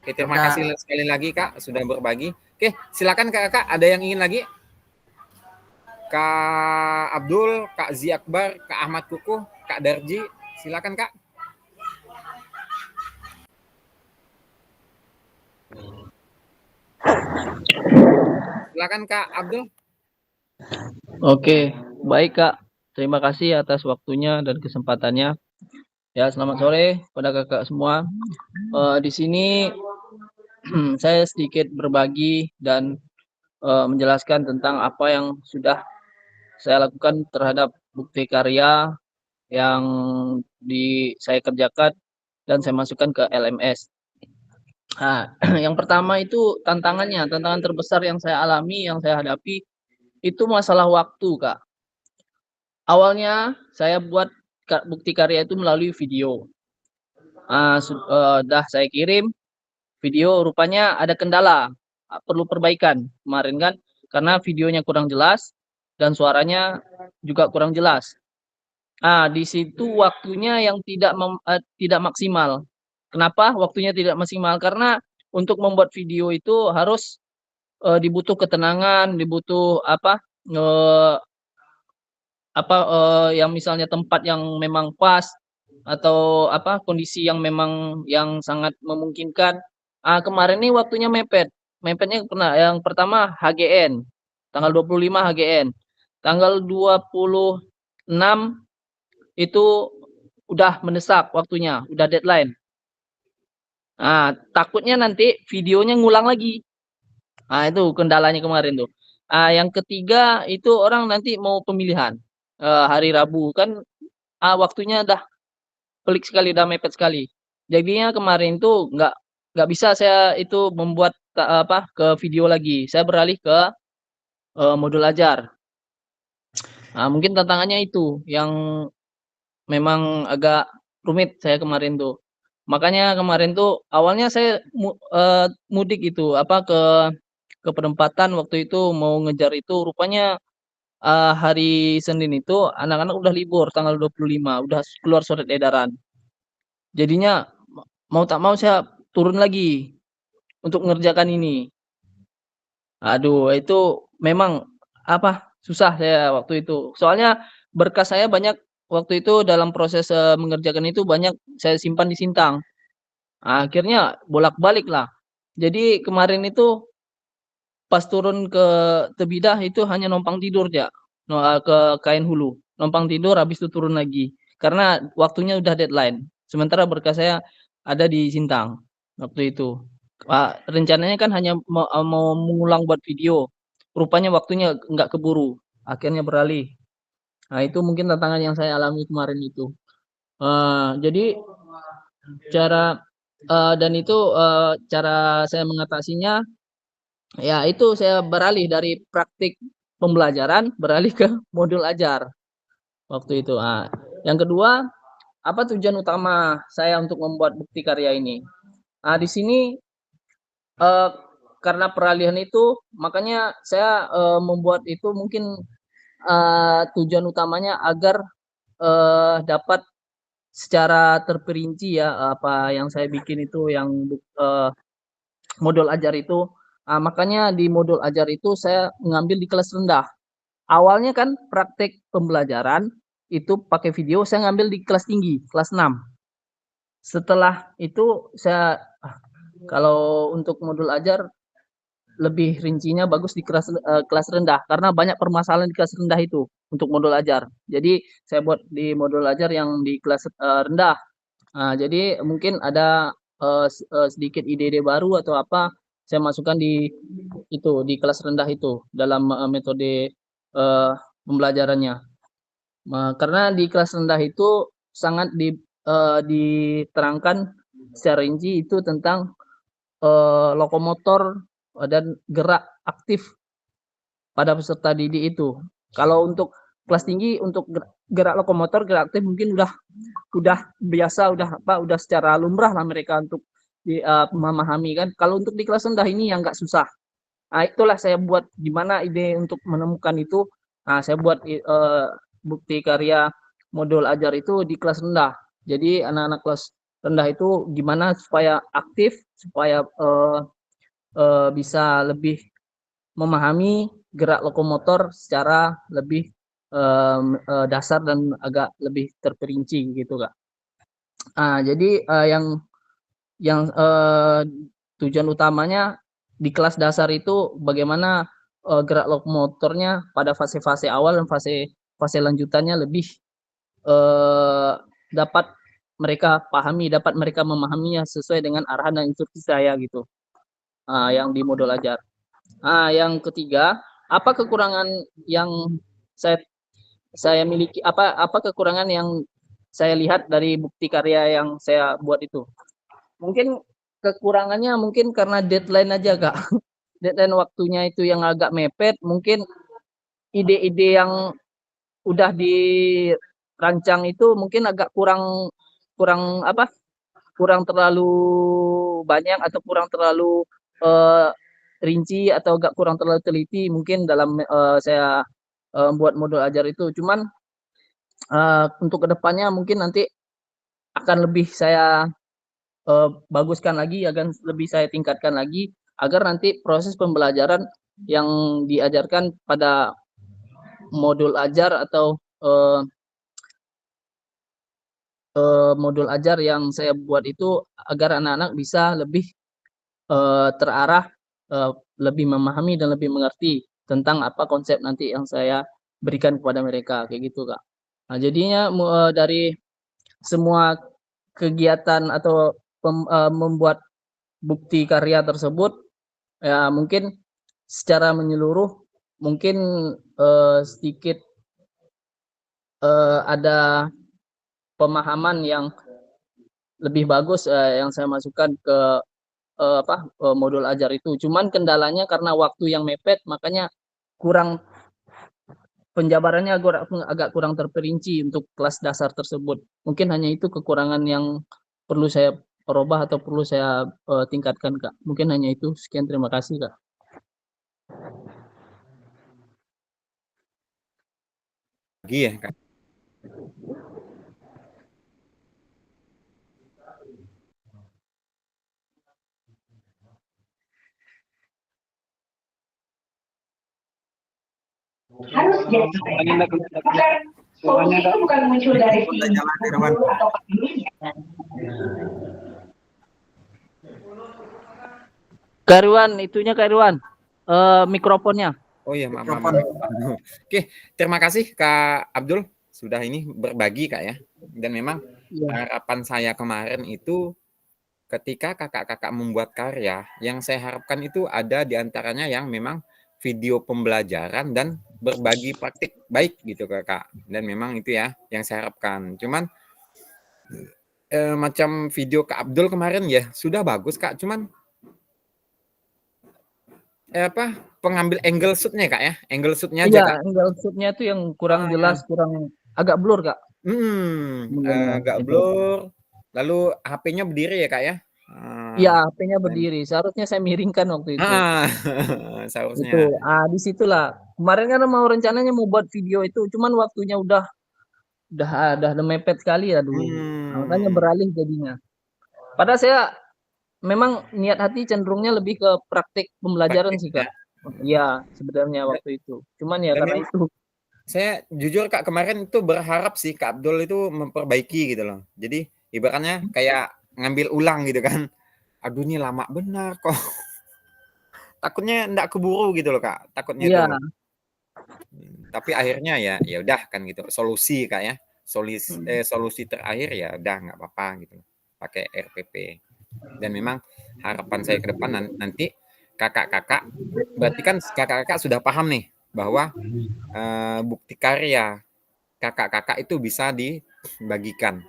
B: Oke, terima
H: Kak.
B: kasih sekali lagi Kak sudah berbagi. Oke, silakan Kak, ada yang ingin lagi? Kak Abdul, Kak Zi Akbar, Kak Ahmad Kukuh, Kak Darji, silakan Kak. Silakan Kak Abdul.
D: Oke, baik Kak. Terima kasih atas waktunya dan kesempatannya. Ya, selamat sore pada kakak semua. Di sini saya sedikit berbagi dan menjelaskan tentang apa yang sudah saya lakukan terhadap bukti karya yang saya kerjakan dan saya masukkan ke LMS. Nah, yang pertama itu tantangan terbesar yang saya alami, yang saya hadapi itu masalah waktu, Kak. Awalnya saya buat bukti karya itu melalui video. Dah saya kirim video, rupanya ada kendala, perlu perbaikan kemarin kan, karena videonya kurang jelas dan suaranya juga kurang jelas. Di situ waktunya yang tidak maksimal. Kenapa waktunya tidak maksimal? Karena untuk membuat video itu harus dibutuh ketenangan, dibutuh yang misalnya tempat yang memang pas atau kondisi yang memang yang sangat memungkinkan. Kemarin nih waktunya mepet. Mepetnya yang pertama HGN. Tanggal 25 HGN. Tanggal 26 itu udah mendesak waktunya, udah deadline. Takutnya nanti videonya ngulang lagi. Itu kendalanya kemarin tuh. Yang ketiga itu orang nanti mau pemilihan hari Rabu kan, waktunya dah pelik sekali, udah mepet sekali. Jadinya kemarin tuh nggak bisa saya itu membuat ke video lagi. Saya beralih ke modul ajar. Mungkin tantangannya itu yang memang agak rumit saya kemarin tuh. Makanya kemarin tuh awalnya saya mudik itu ke penempatan waktu itu mau ngejar itu, rupanya hari Senin itu anak-anak udah libur tanggal 25, udah keluar surat edaran. Jadinya mau tak mau saya turun lagi untuk mengerjakan ini. Aduh, itu memang susah saya waktu itu. Soalnya berkas saya banyak waktu itu dalam proses mengerjakan itu banyak saya simpan di Sintang. Akhirnya bolak-balik lah. Jadi kemarin itu pas turun ke Tebidah itu hanya numpang tidur ya, ke Kain Hulu. Numpang tidur habis itu turun lagi. Karena waktunya udah deadline. Sementara berkas saya ada di Sintang waktu itu. rencananya kan hanya mau mengulang buat video. Rupanya waktunya nggak keburu, akhirnya beralih. Nah, itu mungkin tantangan yang saya alami kemarin itu. Jadi cara cara saya mengatasinya, ya itu saya beralih dari praktik pembelajaran, beralih ke modul ajar waktu itu. Yang kedua, apa tujuan utama saya untuk membuat bukti karya ini? Di sini karena peralihan itu, makanya saya membuat itu mungkin tujuan utamanya agar dapat secara terperinci ya apa yang saya bikin itu yang modul ajar itu. Makanya di modul ajar itu saya mengambil di kelas rendah. Awalnya kan praktek pembelajaran itu pakai video, saya ngambil di kelas tinggi, kelas 6. Setelah itu saya kalau untuk modul ajar lebih rincinya bagus di kelas rendah karena banyak permasalahan di kelas rendah itu untuk modul ajar. Jadi saya buat di modul ajar yang di kelas rendah. Jadi mungkin ada sedikit ide-ide baru atau apa saya masukkan di kelas rendah itu dalam metode pembelajarannya. Karena di kelas rendah itu sangat diterangkan secara rinci itu tentang lokomotor dan gerak aktif pada peserta didik itu. Kalau untuk kelas tinggi untuk gerak lokomotor, gerak aktif mungkin udah biasa, udah secara lumrah lah mereka untuk memahami kan. Kalau untuk di kelas rendah ini yang nggak susah. Itulah saya buat gimana ide untuk menemukan itu. Saya buat bukti karya modul ajar itu di kelas rendah. Jadi anak-anak kelas rendah itu gimana supaya aktif, supaya bisa lebih memahami gerak lokomotor secara lebih dasar dan agak lebih terperinci gitu Kak. Jadi yang tujuan utamanya di kelas dasar itu bagaimana gerak lokomotornya pada fase-fase awal dan fase lanjutannya lebih dapat mereka pahami, dapat mereka memahaminya sesuai dengan arahan dan instruksi saya gitu. Yang di modul ajar. Yang ketiga, apa kekurangan yang saya miliki, apa kekurangan yang saya lihat dari bukti karya yang saya buat itu? Mungkin kekurangannya mungkin karena deadline aja Kak. Deadline waktunya itu yang agak mepet, mungkin ide-ide yang udah dirancang itu mungkin agak kurang terlalu banyak atau kurang terlalu rinci atau agak kurang terlalu teliti mungkin dalam saya buat modul ajar itu. Cuman untuk kedepannya mungkin nanti akan lebih saya baguskan lagi, akan lebih saya tingkatkan lagi agar nanti proses pembelajaran yang diajarkan pada modul ajar atau modul ajar yang saya buat itu agar anak-anak bisa lebih terarah, lebih memahami dan lebih mengerti tentang apa konsep nanti yang saya berikan kepada mereka kayak gitu Kak. Jadinya dari semua kegiatan atau membuat bukti karya tersebut ya mungkin secara menyeluruh mungkin sedikit ada pemahaman yang lebih bagus yang saya masukkan ke modul ajar itu. Cuman kendalanya karena waktu yang mepet makanya kurang penjabarannya agak kurang terperinci untuk kelas dasar tersebut. Mungkin hanya itu kekurangan yang perlu saya rubah atau perlu saya tingkatkan Kak. Mungkin hanya itu. Sekian, terima kasih Kak.
B: Lagi ya Kak.
I: Harus jadi solusi itu bukan muncul dari si atau
D: Kak Irwan, mikrofonnya.
B: Oh iya, maaf. Oke, terima kasih Kak Abdul sudah ini berbagi Kak ya. Dan memang harapan saya kemarin itu ketika kakak-kakak membuat karya, yang saya harapkan itu ada di antaranya yang memang video pembelajaran dan berbagi praktik baik gitu kakak. Dan memang itu ya yang saya harapkan. Cuman macam video Kak Abdul kemarin ya sudah bagus Kak. Cuman pengambil angle shoot-nya Kak ya, angle shoot-nya aja
D: Iya,
B: Kak.
D: angle shoot-nya itu yang kurang jelas, kurang agak blur Kak.
B: Agak blur. Lalu HP-nya berdiri ya Kak ya?
D: Iya, HP-nya berdiri. Seharusnya saya miringkan waktu itu.
B: Seharusnya.
D: Itu, disitulah. Kemarin kan mau rencananya mau buat video itu, cuman waktunya udah mepet sekali ya dulu. Makanya beralih jadinya. Padahal saya memang niat hati cenderungnya lebih ke praktik pembelajaran sih Kak. Iya, sebenarnya waktu itu. Cuman ya karena itu.
B: Saya jujur Kak kemarin itu berharap sih Kak Abdul itu memperbaiki gitu loh. Jadi ibaratnya kayak ngambil ulang gitu kan. Aduh ini lama benar kok. Takutnya enggak keburu gitu loh Kak. Takutnya
D: Iya.
B: tuh. Tapi akhirnya ya udah kan gitu. Solusi Kak ya. Solusi terakhir ya udah nggak apa-apa gitu. Pakai RPP. Dan memang harapan saya ke depan nanti kakak-kakak berarti kan kakak-kakak sudah paham nih bahwa bukti karya kakak-kakak itu bisa dibagikan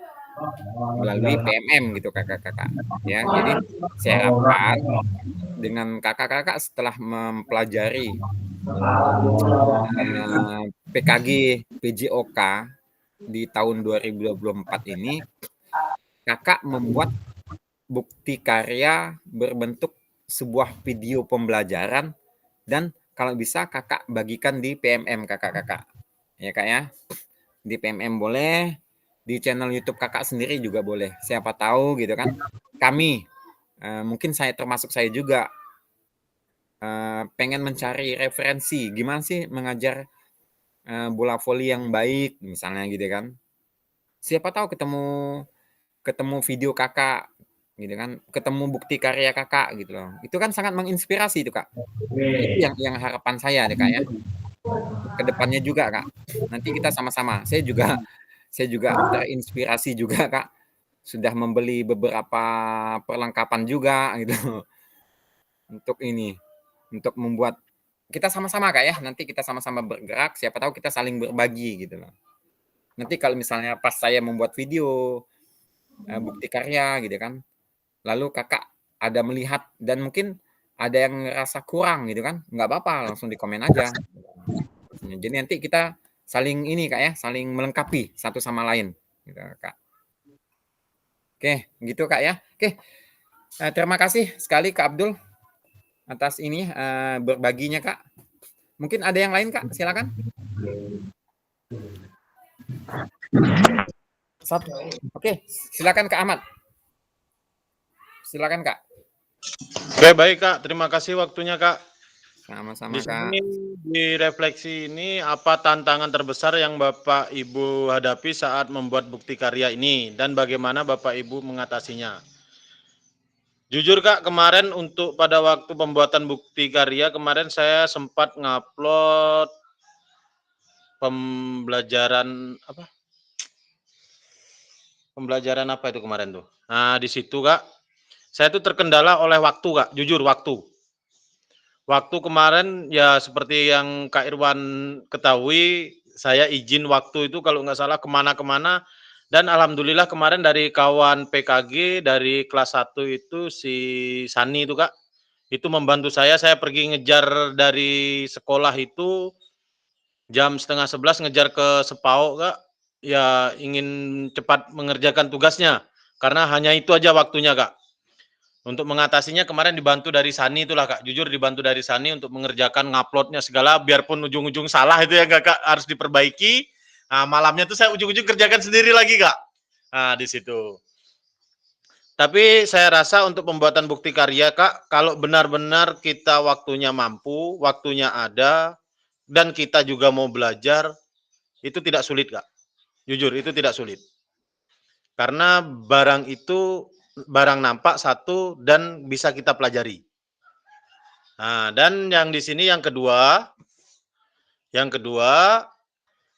B: melalui PMM gitu kakak-kakak ya. Jadi saya harapkan dengan kakak-kakak setelah mempelajari PKG PJOK di tahun 2024 ini, kakak membuat bukti karya berbentuk sebuah video pembelajaran dan kalau bisa kakak bagikan di PMM kakak-kakak ya Kak ya. Di PMM boleh, di channel YouTube kakak sendiri juga boleh. Siapa tahu gitu kan. Kami, mungkin termasuk saya juga pengen mencari referensi. Gimana sih mengajar bola voli yang baik misalnya gitu kan. Siapa tahu ketemu video kakak gitu kan. Ketemu bukti karya kakak gitu loh. Itu kan sangat menginspirasi itu Kak. Itu yang harapan saya deh Kak ya. Kedepannya juga Kak. Nanti kita sama-sama. Saya juga terinspirasi juga Kak. Sudah membeli beberapa perlengkapan juga gitu. Untuk membuat kita sama-sama Kak ya. Nanti kita sama-sama bergerak, siapa tahu kita saling berbagi gitu loh. Nanti kalau misalnya pas saya membuat video bukti karya gitu kan. Lalu kakak ada melihat dan mungkin ada yang ngerasa kurang gitu kan. Nggak apa-apa, langsung di komen aja. Jadi nanti kita saling Kak ya, saling melengkapi satu sama lain gitu Kak. Oke, gitu Kak ya. Oke. Terima kasih sekali Kak Abdul atas berbaginya Kak. Mungkin ada yang lain Kak, silakan. Oke, silakan Kak Ahmad. Silakan Kak.
E: Oke, baik Kak. Terima kasih waktunya Kak.
B: Sama-sama
E: Di
B: Kak.
E: sini di refleksi ini apa tantangan terbesar yang Bapak Ibu hadapi saat membuat bukti karya ini dan bagaimana Bapak Ibu mengatasinya? Jujur Kak, kemarin pada waktu pembuatan bukti karya kemarin saya sempat ngupload pembelajaran apa itu kemarin tuh. Nah, di situ Kak, saya tuh terkendala oleh waktu Kak, jujur waktu. Waktu kemarin ya seperti yang Kak Irwan ketahui, saya izin waktu itu kalau nggak salah kemana-kemana dan alhamdulillah kemarin dari kawan PKG dari kelas 1 itu si Sani itu Kak, itu membantu saya pergi ngejar dari sekolah itu jam 10:30 ngejar ke Sepau Kak, ya ingin cepat mengerjakan tugasnya karena hanya itu aja waktunya Kak. Untuk mengatasinya kemarin dibantu dari Sani itulah Kak, jujur dibantu dari Sani untuk mengerjakan nguploadnya segala, biarpun ujung-ujung salah itu ya Kak, harus diperbaiki. Nah, malamnya tuh saya ujung-ujung kerjakan sendiri lagi Kak. Nah, di situ. Tapi saya rasa untuk pembuatan bukti karya Kak, kalau benar-benar kita waktunya mampu, waktunya ada, dan kita juga mau belajar, itu tidak sulit Kak. Jujur, itu tidak sulit. Karena barang itu barang nampak satu dan bisa kita pelajari. Nah, dan yang di sini yang kedua,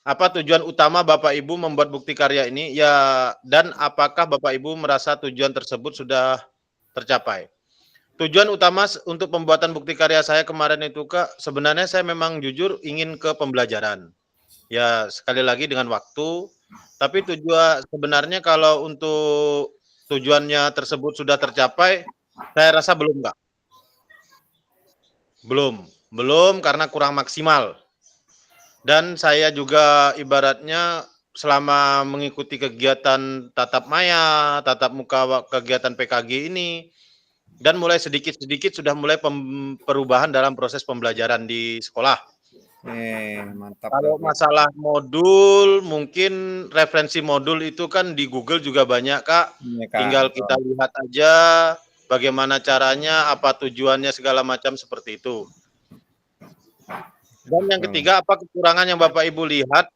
E: apa tujuan utama Bapak Ibu membuat bukti karya ini? Ya, dan apakah Bapak Ibu merasa tujuan tersebut sudah tercapai. Tujuan utama untuk pembuatan bukti karya saya kemarin itu Kak, sebenarnya saya memang jujur ingin ke pembelajaran. Ya sekali lagi dengan waktu, tapi sebenarnya kalau untuk tujuannya tersebut sudah tercapai, saya rasa belum Kak. Belum karena kurang maksimal. Dan saya juga ibaratnya selama mengikuti kegiatan tatap maya, tatap muka kegiatan PKG ini, dan mulai sedikit-sedikit sudah mulai perubahan dalam proses pembelajaran di sekolah.
B: Mantap.
E: Kalau masalah modul, mungkin referensi modul itu kan di Google juga banyak Kak.
B: Iya, Kak.
E: Tinggal kita lihat aja bagaimana caranya, apa tujuannya segala macam seperti itu. Dan yang ketiga, apa kekurangan yang Bapak Ibu lihat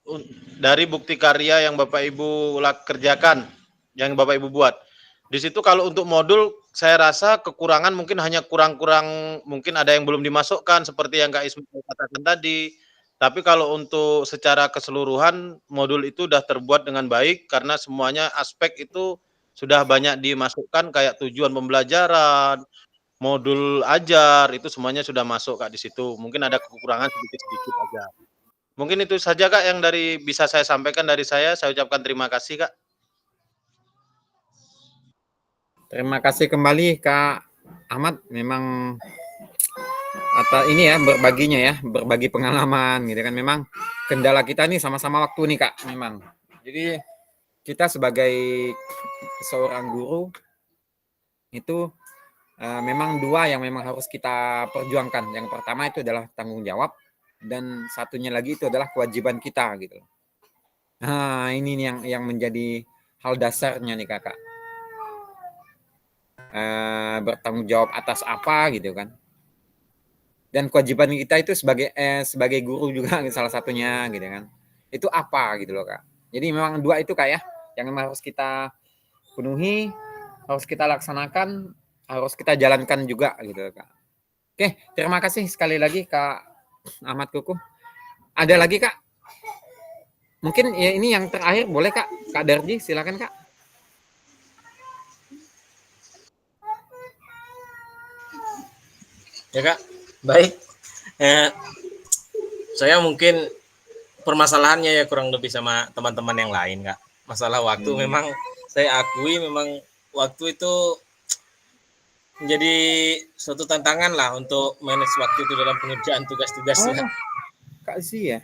E: dari bukti karya yang Bapak Ibu kerjakan, yang Bapak Ibu buat. Di situ kalau untuk modul, saya rasa kekurangan mungkin hanya kurang-kurang, mungkin ada yang belum dimasukkan, seperti yang Kak Ismail katakan tadi. Tapi kalau untuk secara keseluruhan, modul itu sudah terbuat dengan baik, karena semuanya aspek itu sudah banyak dimasukkan, kayak tujuan pembelajaran, modul ajar, itu semuanya sudah masuk Kak di situ. Mungkin ada kekurangan sedikit-sedikit aja. Mungkin itu saja Kak yang bisa saya sampaikan dari saya. Saya ucapkan terima kasih Kak.
B: Terima kasih kembali Kak Ahmad. Memang ini ya berbagi pengalaman gitu kan. Memang kendala kita nih sama-sama waktu nih Kak. Memang. Jadi kita sebagai seorang guru itu memang dua yang memang harus kita perjuangkan. Yang pertama itu adalah tanggung jawab, dan satunya lagi itu adalah kewajiban kita gitu. Nah, ini yang menjadi hal dasarnya nih Kakak. Bertanggung jawab atas apa gitu kan. Dan kewajiban kita itu sebagai guru juga salah satunya gitu kan. Itu apa gitu loh Kak. Jadi memang dua itu Kak ya, yang memang harus kita penuhi, harus kita laksanakan, harus kita jalankan juga gitu Kak. Oke, terima kasih sekali lagi Kak Ahmad Kukuh. Ada lagi Kak? Mungkin ya ini yang terakhir, boleh Kak? Kak Darji, silakan Kak.
J: Ya Kak, baik. Saya mungkin permasalahannya ya kurang lebih sama teman-teman yang lain Kak. Masalah waktu memang saya akui memang waktu itu menjadi suatu tantangan lah untuk manage waktu itu dalam pengerjaan tugas-tugas.
B: Kak Zi ya?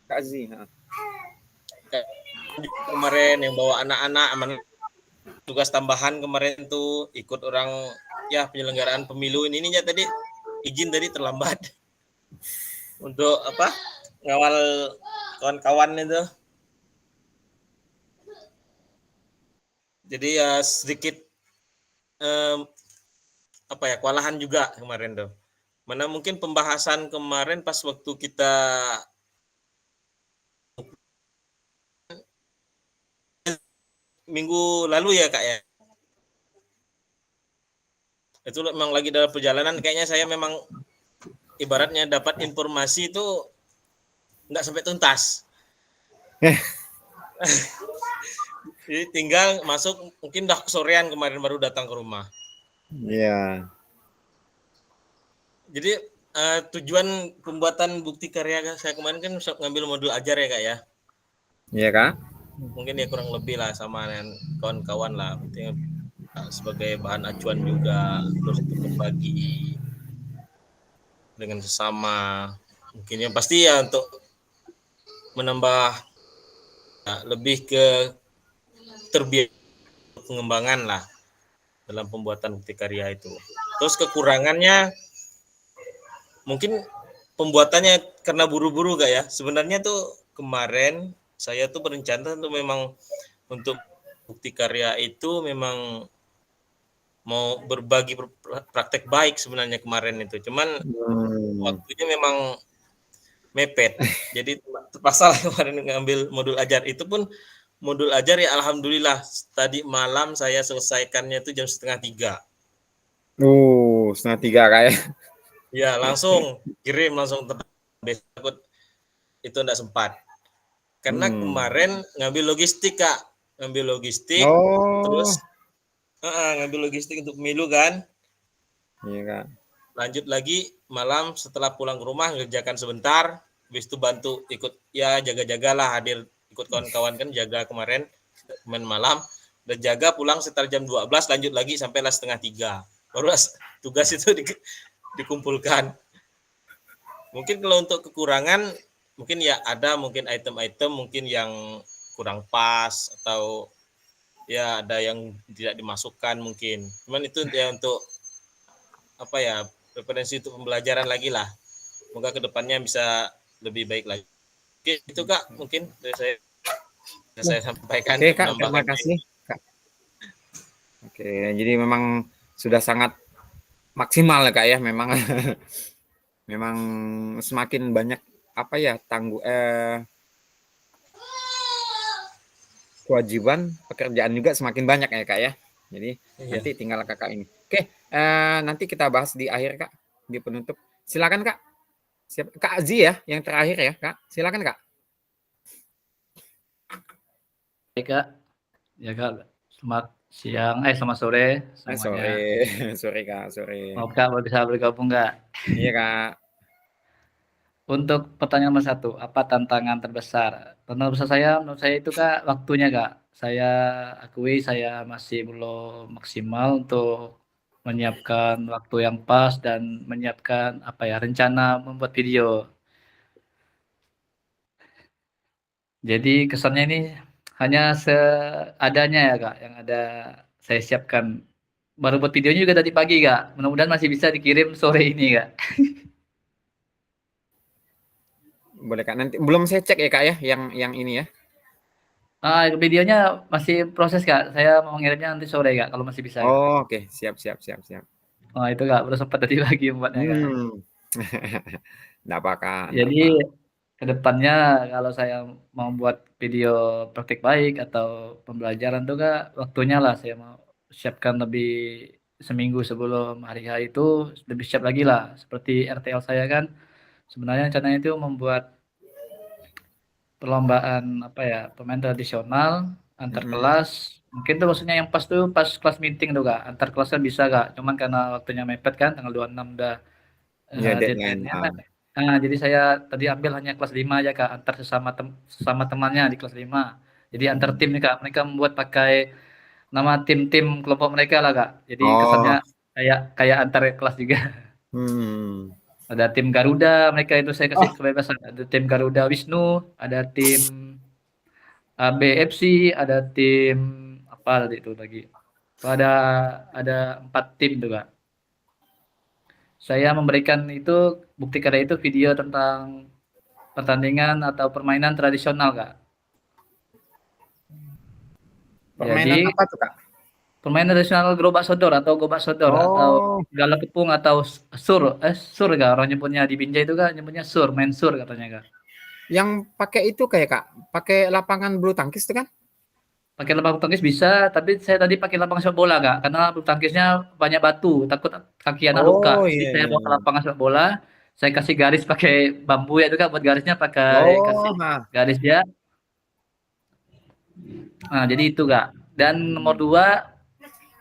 B: Kak Zi.
J: Kemarin yang bawa anak-anak tugas tambahan kemarin tuh ikut orang ya penyelenggaraan pemilu ini ya tadi izin tadi terlambat untuk ngawal kawan-kawan itu. Jadi ya sedikit kewalahan juga kemarin tuh. Mana mungkin pembahasan kemarin pas waktu kita minggu lalu ya Kak ya. Itu memang lagi dalam perjalanan, kayaknya saya memang ibaratnya dapat informasi itu nggak sampai tuntas. Jadi tinggal masuk, mungkin udah kesorean kemarin baru datang ke rumah.
B: Iya.
J: Jadi tujuan pembuatan bukti karya saya kemarin kan ngambil modul ajar ya Kak ya.
B: Iya Kak.
J: Mungkin ya kurang lebih lah sama kawan-kawan lah. Sebagai bahan acuan juga, terus berbagi dengan sesama. Mungkin yang pasti ya untuk menambah lebih ke terbiasa pengembangan lah dalam pembuatan bukti karya itu. Terus kekurangannya mungkin pembuatannya karena buru-buru Kak ya. Sebenarnya tuh kemarin saya tuh berencana tuh memang untuk bukti karya itu memang mau berbagi praktek baik sebenarnya kemarin itu. Cuman waktunya memang mepet. Jadi terpaksa kemarin ngambil modul ajar. Itu pun modul ajar ya alhamdulillah tadi malam saya selesaikannya itu jam 2:30.
B: 2:30 Kak ya.
J: Ya, langsung kirim langsung takut itu enggak sempat. Karena kemarin ngambil logistik Kak. Terus ngambil logistik untuk pemilu kan.
B: Iya kak.
J: Lanjut lagi malam setelah pulang ke rumah ngerjakan sebentar, habis itu bantu ikut ya jaga-jagalah, hadir ikut kawan-kawan kan jaga kemarin main malam, udah jaga pulang sekitar jam 12, lanjut lagi sampai setengah 3. Baru tugas itu dikumpulkan. Mungkin kalau untuk kekurangan mungkin ya ada mungkin item-item mungkin yang kurang pas atau ya ada yang tidak dimasukkan mungkin. Cuman itu ya untuk apa ya, referensi untuk pembelajaran lagi lah. Semoga kedepannya bisa lebih baik lagi. Oke, itu Kak mungkin dari saya sampaikan.
B: Oke Kak, terima kasih Kak. Oke, jadi memang sudah sangat maksimal ya Kak ya, memang memang semakin banyak apa ya kewajiban pekerjaan juga semakin banyak ya Kak ya. Jadi nanti tinggal Kakak ini. Oke, nanti kita bahas di akhir Kak, di penutup. Silakan Kak. Kak Azi ya, yang terakhir ya Kak. Silakan Kak.
K: Baik Kak. Ya Kak, selamat siang, selamat sore semuanya.
B: Sore Kak, sore.
K: Maaf Kak, bisa bergabung Kak?
B: Iya Kak.
K: Untuk pertanyaan nomor 1, apa tantangan terbesar? Tantangan terbesar saya, menurut saya itu Kak, waktunya Kak. Saya akui saya masih belum maksimal untuk menyiapkan waktu yang pas dan menyiapkan apa ya, rencana membuat video. Jadi kesannya ini hanya seadanya ya Kak, yang ada saya siapkan. Baru buat videonya juga tadi pagi Kak. Mudah-mudahan masih bisa dikirim sore ini Kak.
B: Boleh Kak, nanti belum saya cek ya Kak ya, yang ini ya.
K: Videonya masih proses Kak. Saya mau ngirimnya nanti sore Kak, kalau masih bisa.
B: Oh, oke, siap.
K: Oh itu Kak, baru sempat tadi pagi membuatnya Kak.
B: Nggak apa Kak.
K: Jadi kedepannya kalau saya mau buat video praktik baik atau pembelajaran tuh Kak, waktunya lah saya mau siapkan lebih seminggu sebelum hari H itu lebih siap lagi lah. Seperti RTL saya kan, sebenarnya rencananya itu membuat perlombaan apa ya, pemain tradisional antar kelas. Mungkin tuh maksudnya yang pas tuh pas kelas meeting tuh Kak. Antar kelas kan bisa Kak. Cuman karena waktunya mepet kan tanggal 26 udah deadline-nya. Jadi saya tadi ambil hanya kelas 5 aja Kak, antar sesama temannya di kelas 5. Jadi antar tim nih Kak. Mereka membuat pakai nama tim-tim kelompok mereka lah Kak. Jadi kesannya kayak antar kelas juga. Ada tim Garuda, mereka itu saya kasih kebebasan. Ada tim Garuda Wisnu, ada tim BFC, ada tim apa tadi itu lagi. Ada 4 tim tuh Kak. Saya memberikan itu bukti karya itu video tentang pertandingan atau permainan tradisional Kak.
B: Permainan apa tuh Kak?
K: Permainan tradisional gerobak sodor atau gobak sodor atau galak kepung atau sur Kak, orang nyebutnya di Binjai itu Kak, nyebutnya main sur katanya Kak.
B: Yang pakai itu kayak Kak, pakai lapangan bulu tangkis itu kan?
K: Pakai lapangan bulu tangkis bisa, tapi saya tadi pakai lapangan sepak bola Kak, karena bulu tangkisnya banyak batu, takut kaki anak luka. Jadi saya bawa ke lapangan sepak bola, saya kasih garis pakai bambu ya itu Kak, buat garisnya pakai kasih garis ya. Nah, jadi itu Kak. Dan nomor 2,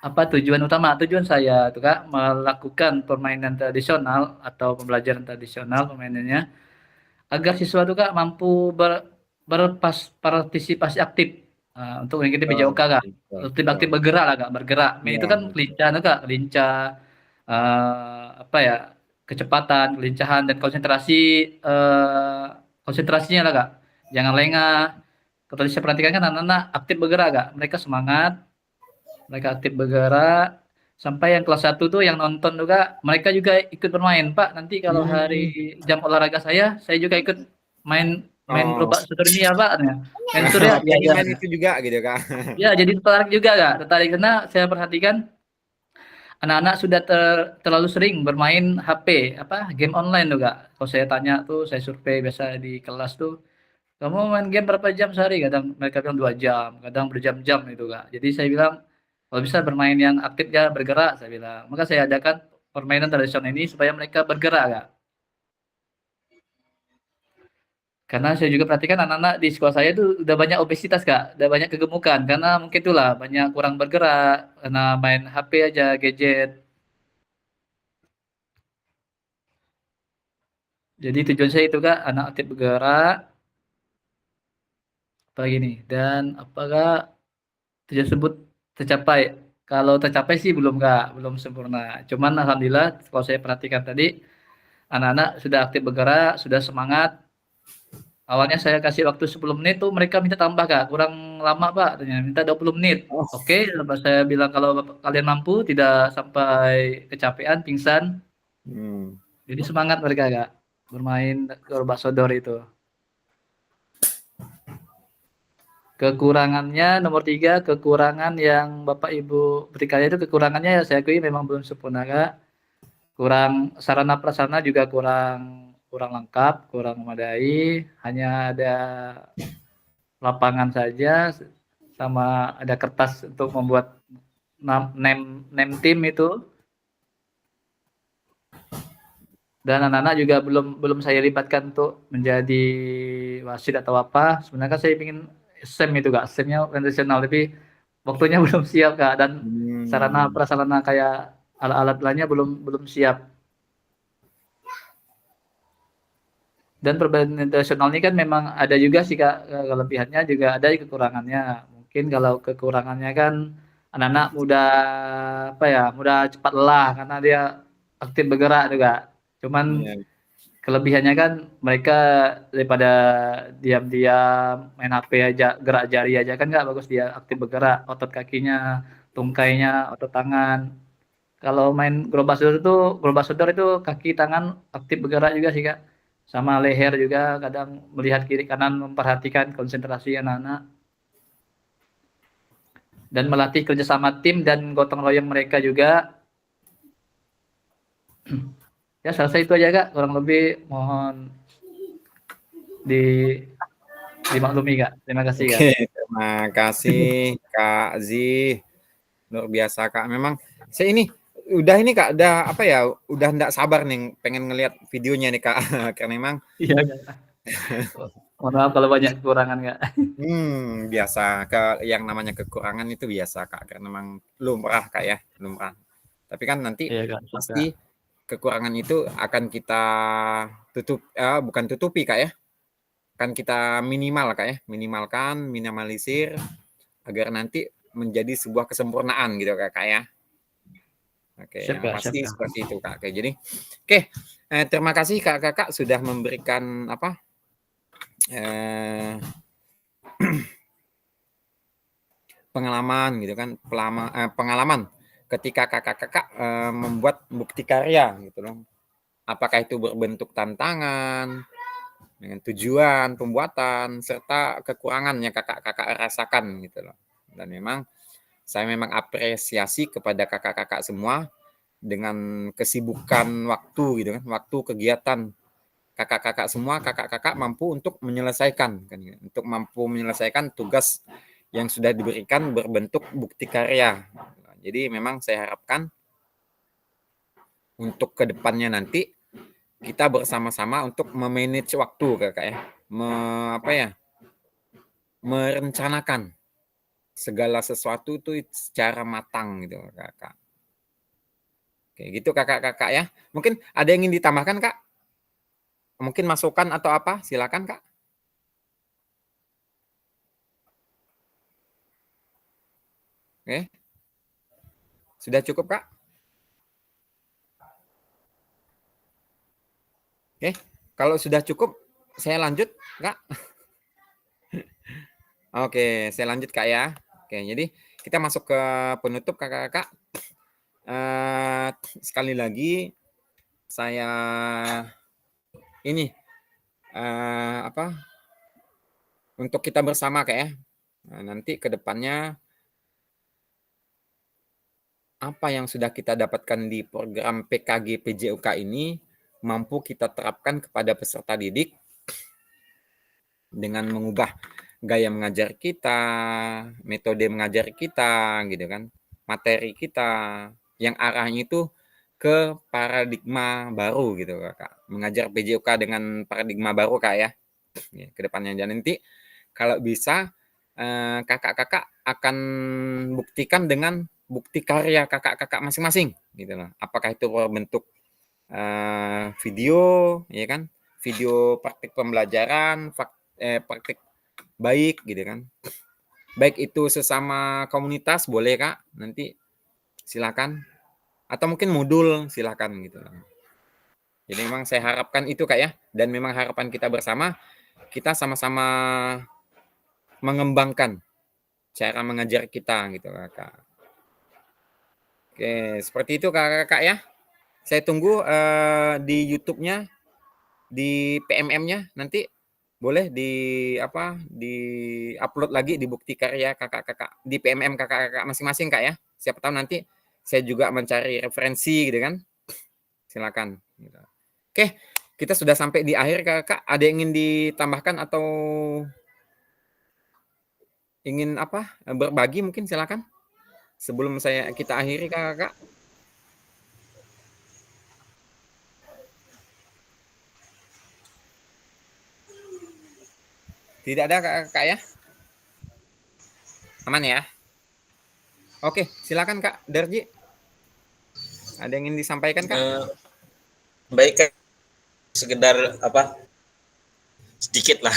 K: apa tujuan utama? Tujuan saya itu Kak, melakukan permainan tradisional atau pembelajaran tradisional permainannya agar siswa itu Kak mampu berpartisipasi aktif untuk mengikuti PJOK Kak. Aktif bergerak lah Kak, bergerak. Itu kan lincah tuh Kak, lincah apa ya, kecepatan, kelincahan dan konsentrasinya lah Kak. Jangan lengah. Kalau saya perhatikan kan anak-anak aktif bergerak Kak, mereka semangat. Mereka aktif bergerak sampai yang kelas 1 tuh yang nonton juga mereka juga ikut bermain Pak. Nanti kalau hari jam olahraga saya juga ikut main gerobak sodor ini ya Pak. Main sur ya.
B: Main itu juga gitu Kak.
K: Ya jadi tertarik juga Kak. Tertarik karena saya perhatikan anak-anak sudah terlalu sering bermain HP game online tuh Kak. Kalau saya tanya tuh, saya survei biasa di kelas tuh, kamu main game berapa jam sehari? Kadang mereka bilang 2 jam, kadang berjam-jam itu Kak. Jadi saya bilang kalau bisa bermain yang aktif ya, bergerak saya bilang. Maka saya adakan permainan tradisional ini supaya mereka bergerak Kak. Karena saya juga perhatikan anak-anak di sekolah saya tuh udah banyak obesitas, Kak, udah banyak kegemukan karena mungkin itulah banyak kurang bergerak, karena main HP aja, gadget. Jadi tujuan saya itu, Kak, anak aktif bergerak, apalagi nih, dan apakah tujuan tersebut tercapai? Kalau tercapai sih belum, Kak, belum sempurna. Cuman alhamdulillah kalau saya perhatikan tadi, anak-anak sudah aktif bergerak, sudah semangat. Awalnya saya kasih waktu 10 menit tuh mereka minta tambah, Kak, kurang lama, Pak, katanya, minta 20 menit. Oke, lepas saya bilang kalau kalian mampu tidak sampai kecapean, pingsan, jadi semangat mereka, Kak, bermain gerobak sodor itu. Kekurangannya nomor 3, kekurangan yang Bapak Ibu berikan itu kekurangannya ya saya akui memang belum sempurna, Kak. Kurang sarana prasarana juga kurang lengkap, kurang memadai, hanya ada lapangan saja sama ada kertas untuk membuat name tim itu. Dan anak-anak juga belum saya libatkan untuk menjadi wasit atau apa. Sebenarnya kan saya ingin SEM itu, Kak, SEM-nya nasional, tapi waktunya belum siap, Kak, dan sarana prasarana kayak alat-alat lainnya belum siap. Dan perbandingan internasional ini kan memang ada juga sih, Kak, kelebihannya juga ada kekurangannya. Mungkin kalau kekurangannya kan anak-anak mudah apa ya, mudah cepat lelah karena dia aktif bergerak juga. Cuman kelebihannya kan mereka daripada diam-diam main HP aja, gerak jari aja kan nggak bagus, dia aktif bergerak, otot kakinya, tungkainya, otot tangan. Kalau main gerobak sodor itu kaki tangan aktif bergerak juga sih, Kak. Sama leher juga kadang melihat kiri kanan, memperhatikan konsentrasi anak-anak. Dan melatih kerjasama tim dan gotong royong mereka juga. Ya selesai itu aja, Kak, kurang lebih mohon dimaklumi, Kak. Terima kasih, Kak.
B: Oke, terima kasih Kak Zi, luar biasa, Kak. Memang saya ini udah apa ya, udah nggak sabar nih pengen ngelihat videonya nih, Kak. Karena memang
K: iya, Kak. Mohon maaf kalau banyak kekurangan, Kak.
B: Biasa, yang namanya kekurangan itu biasa, Kak, karena memang lumrah, Kak, ya, lumrah. Tapi kan nanti
K: Iya, Kak,
B: pasti kekurangan itu akan kita bukan tutupi, Kak, ya. Kan kita minimal, Kak, ya, minimalisir agar nanti menjadi sebuah kesempurnaan gitu, Kak, ya. Oke,
K: Siap,
B: yang
K: Kak,
B: pasti
K: siap, Kak.
B: seperti itu, Kak. Oke, jadi terima kasih Kakak sudah memberikan pengalaman gitu kan, pengalaman ketika kakak-kakak membuat bukti karya gitu loh. Apakah itu berbentuk tantangan dengan tujuan pembuatan serta kekurangannya kakak-kakak rasakan gitu loh. Dan memang saya memang apresiasi kepada kakak-kakak semua dengan kesibukan waktu gitu kan, waktu kegiatan kakak-kakak semua, kakak-kakak mampu untuk menyelesaikan kan, untuk mampu menyelesaikan tugas yang sudah diberikan berbentuk bukti karya. Jadi memang saya harapkan untuk kedepannya nanti kita bersama-sama untuk memanage waktu, Kakak, ya. Merencanakan segala sesuatu itu secara matang gitu, Kakak. Oke, gitu Kakak-kakak ya. Mungkin ada yang ingin ditambahkan, Kak? Mungkin masukan atau apa? Silakan, Kak. Oke. Sudah cukup, Kak? Oke, kalau sudah cukup, saya lanjut, Kak. Oke, saya lanjut, Kak, ya. Oke, jadi kita masuk ke penutup, Kakak-kakak. Sekali lagi, saya ini untuk kita bersama, Kak, ya. Nanti ke depannya apa yang sudah kita dapatkan di program PKG PJOK ini mampu kita terapkan kepada peserta didik dengan mengubah gaya mengajar kita, metode mengajar kita, gitu kan, materi kita, yang arahnya itu ke paradigma baru gitu, Kak. Mengajar PJOK dengan paradigma baru, Kak, ya. ya, ke depannya. Dan nanti kalau bisa kakak-kakak akan buktikan dengan bukti karya kakak-kakak masing-masing gitu loh. Apakah itu berbentuk video, ya kan? Video praktik pembelajaran, praktik baik gitu kan. Baik itu sesama komunitas boleh Kak, nanti silakan. Atau mungkin modul silakan gitu loh. Jadi memang saya harapkan itu Kak ya, dan memang harapan kita bersama, kita sama-sama mengembangkan cara mengajar kita gitu Kak. Oke, seperti itu Kakak ya. Saya tunggu di YouTube-nya, di PMM-nya nanti boleh di upload lagi di bukti karya kakak-kakak di PMM kakak-kakak masing-masing Kak ya. Siapa tahu nanti saya juga mencari referensi gitu kan. Silakan. Oke, kita sudah sampai di akhir Kakak. Ada yang ingin ditambahkan atau ingin berbagi mungkin silakan. Sebelum kita akhiri Kakak. Tidak ada Kak ya? Aman ya? Oke, silakan Kak Darji. Ada yang ingin disampaikan Kak?
J: Baik Kak, sekedar sedikit lah.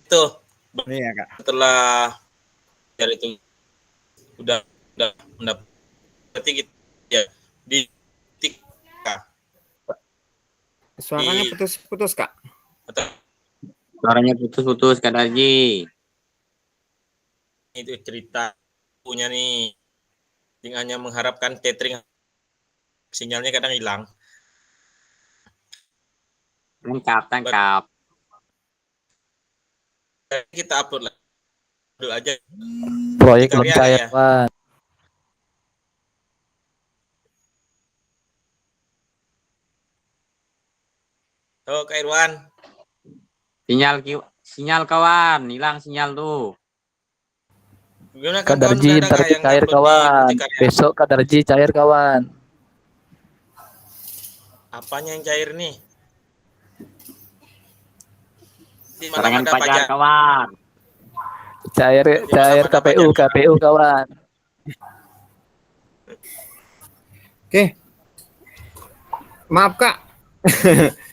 J: Itu
B: iya Kak.
J: Setelah dari itu udah mendapat berarti gitu ya di Kak.
B: Suaranya putus-putus Kak.
C: Suaranya putus-putus Kak Darji.
J: Itu cerita punya nih, hanya mengharapkan tethering, sinyalnya kadang hilang.
C: Tangkap.
J: Kita upload lah dulu aja.
K: Proyek belum cair, Pak.
J: Oh, Kak Irwan.
C: Sinyal kawan, hilang sinyal tuh.
J: Gimana
K: Kak Darji ntar cair kawan. Besok Kak Darji cair kawan.
J: Apanya yang cair nih?
C: Serangan pajar kawan.
K: Cair KPU kawan.
B: Oke. Maaf Kak.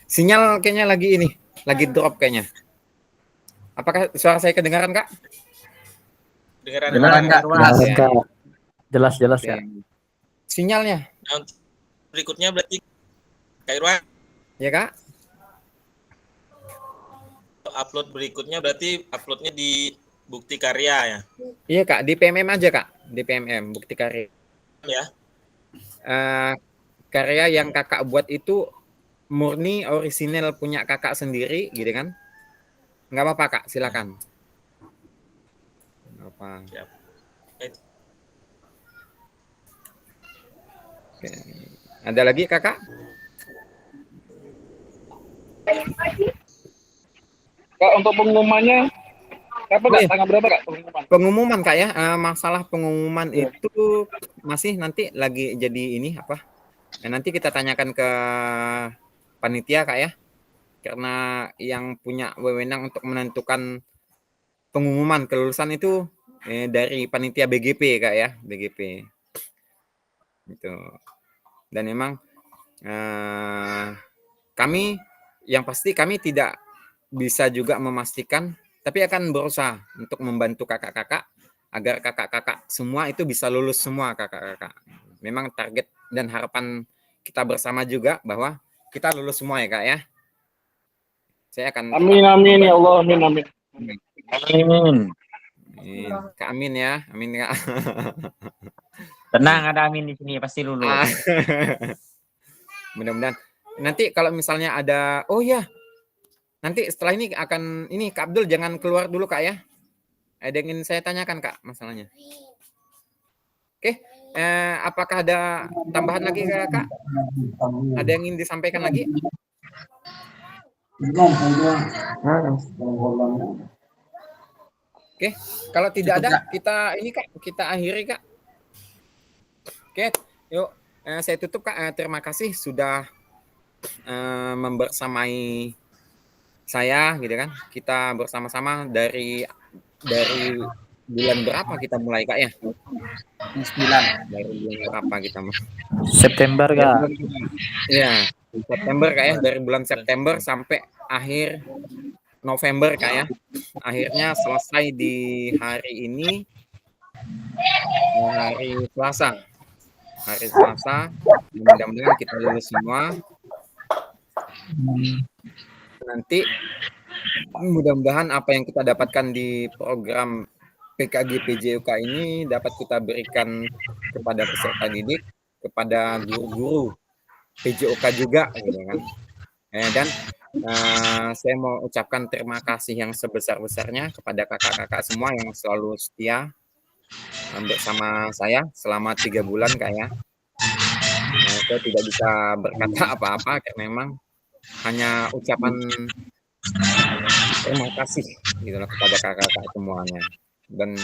B: Sinyal kayaknya lagi drop kayaknya. Apakah suara saya kedengaran Kak?
J: Dengaran Kak.
K: Jelas ya.
B: Sinyalnya.
J: Nah, berikutnya berarti Kak Irwan.
B: Ya Kak.
J: Upload berikutnya berarti uploadnya di bukti karya ya?
B: Iya Kak, di PMM aja Kak. Di PMM, bukti karya.
J: Ya.
B: Karya yang kakak buat itu murni orisinal punya kakak sendiri gitu kan. Nggak apa-apa Kak, silakan. Nggak apa. Oke. Ada lagi kakak?
F: Kak, untuk pengumumannya tanggal berapa Kak pengumuman?
B: Pengumuman Kak ya, masalah pengumuman itu masih nanti lagi jadi nanti kita tanyakan ke panitia Kak ya, karena yang punya wewenang untuk menentukan pengumuman kelulusan itu dari panitia BGP Kak ya, BGP gitu. Dan memang yang pasti kami tidak bisa juga memastikan, tapi akan berusaha untuk membantu kakak-kakak agar kakak-kakak semua itu bisa lulus semua kakak-kakak. Memang target dan harapan kita bersama juga bahwa kita lulus semua ya Kak ya. Saya akan
F: Amin ya Allah, amin.
C: Amin.
B: Kak Amin ya, amin Kak.
C: Tenang, ada Amin di sini pasti lulus.
B: Mudah-mudahan. Nanti kalau misalnya ada, nanti setelah ini Kak Abdul jangan keluar dulu Kak ya. Ada yang ingin saya tanyakan Kak masalahnya. Oke, apakah ada tambahan lagi Kak? Ada yang ingin disampaikan lagi? Oke, kalau tidak ada kita akhiri Kak. Oke, yuk saya tutup Kak. Terima kasih sudah membersamai saya gitu kan, kita bersama-sama dari bulan berapa kita mulai Kak ya?
H: 9.
B: Dari bulan berapa kita mulai?
K: September Kak.
B: Iya, September Kak ya, dari bulan September sampai akhir November Kak ya. Akhirnya selesai di hari ini, hari Selasa. Hari Selasa, mudah-mudahan kita lulus semua. Nanti mudah-mudahan apa yang kita dapatkan di program PKG PJOK ini dapat kita berikan kepada peserta didik, kepada guru-guru PJOK juga gitu kan. Dan saya mau ucapkan terima kasih yang sebesar-besarnya kepada kakak-kakak semua yang selalu setia bersama saya selama 3 bulan Kak ya. Saya tidak bisa berkata apa-apa karena memang hanya ucapan terima kasih gitu loh kepada kakak-kakak semuanya. Dan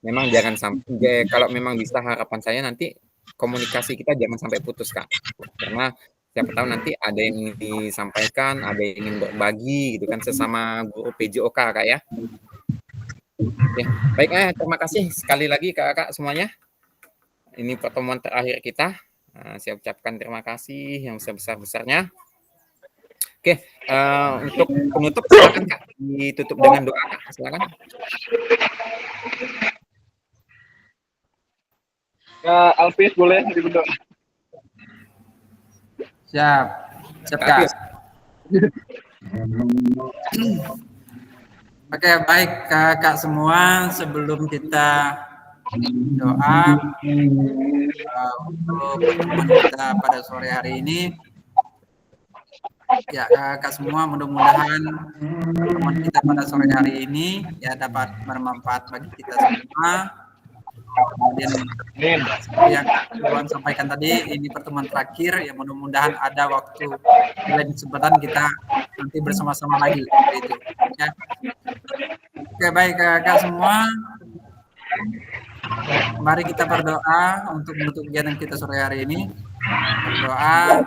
B: memang jangan sampai, kalau memang bisa harapan saya nanti komunikasi kita jangan sampai putus Kak. Karena siapa tahu nanti ada yang ingin disampaikan, ada yang ingin berbagi gitu kan sesama guru PJOK Kak ya. Ya, baik terima kasih sekali lagi kakak semuanya. Ini pertemuan terakhir kita. Saya ucapkan terima kasih yang sebesar-besarnya. Oke, untuk penutup silakan Kak ditutup dengan doa Kak, silakan.
F: Kak Alvis boleh dibentuk.
H: Siap Kak. Oke, baik kakak semua, sebelum kita doa untuk pertemuan kita pada sore hari ini, ya kakak semua, mudah-mudahan pertemuan kita pada sore hari ini ya dapat bermanfaat bagi kita semua. Kemudian yang Tuhan sampaikan tadi, ini pertemuan terakhir, ya mudah-mudahan ada waktu lain kesempatan kita nanti bersama-sama lagi gitu ya. Oke, baik kakak semua, mari kita berdoa untuk menutup kegiatan kita sore hari ini. Berdoa,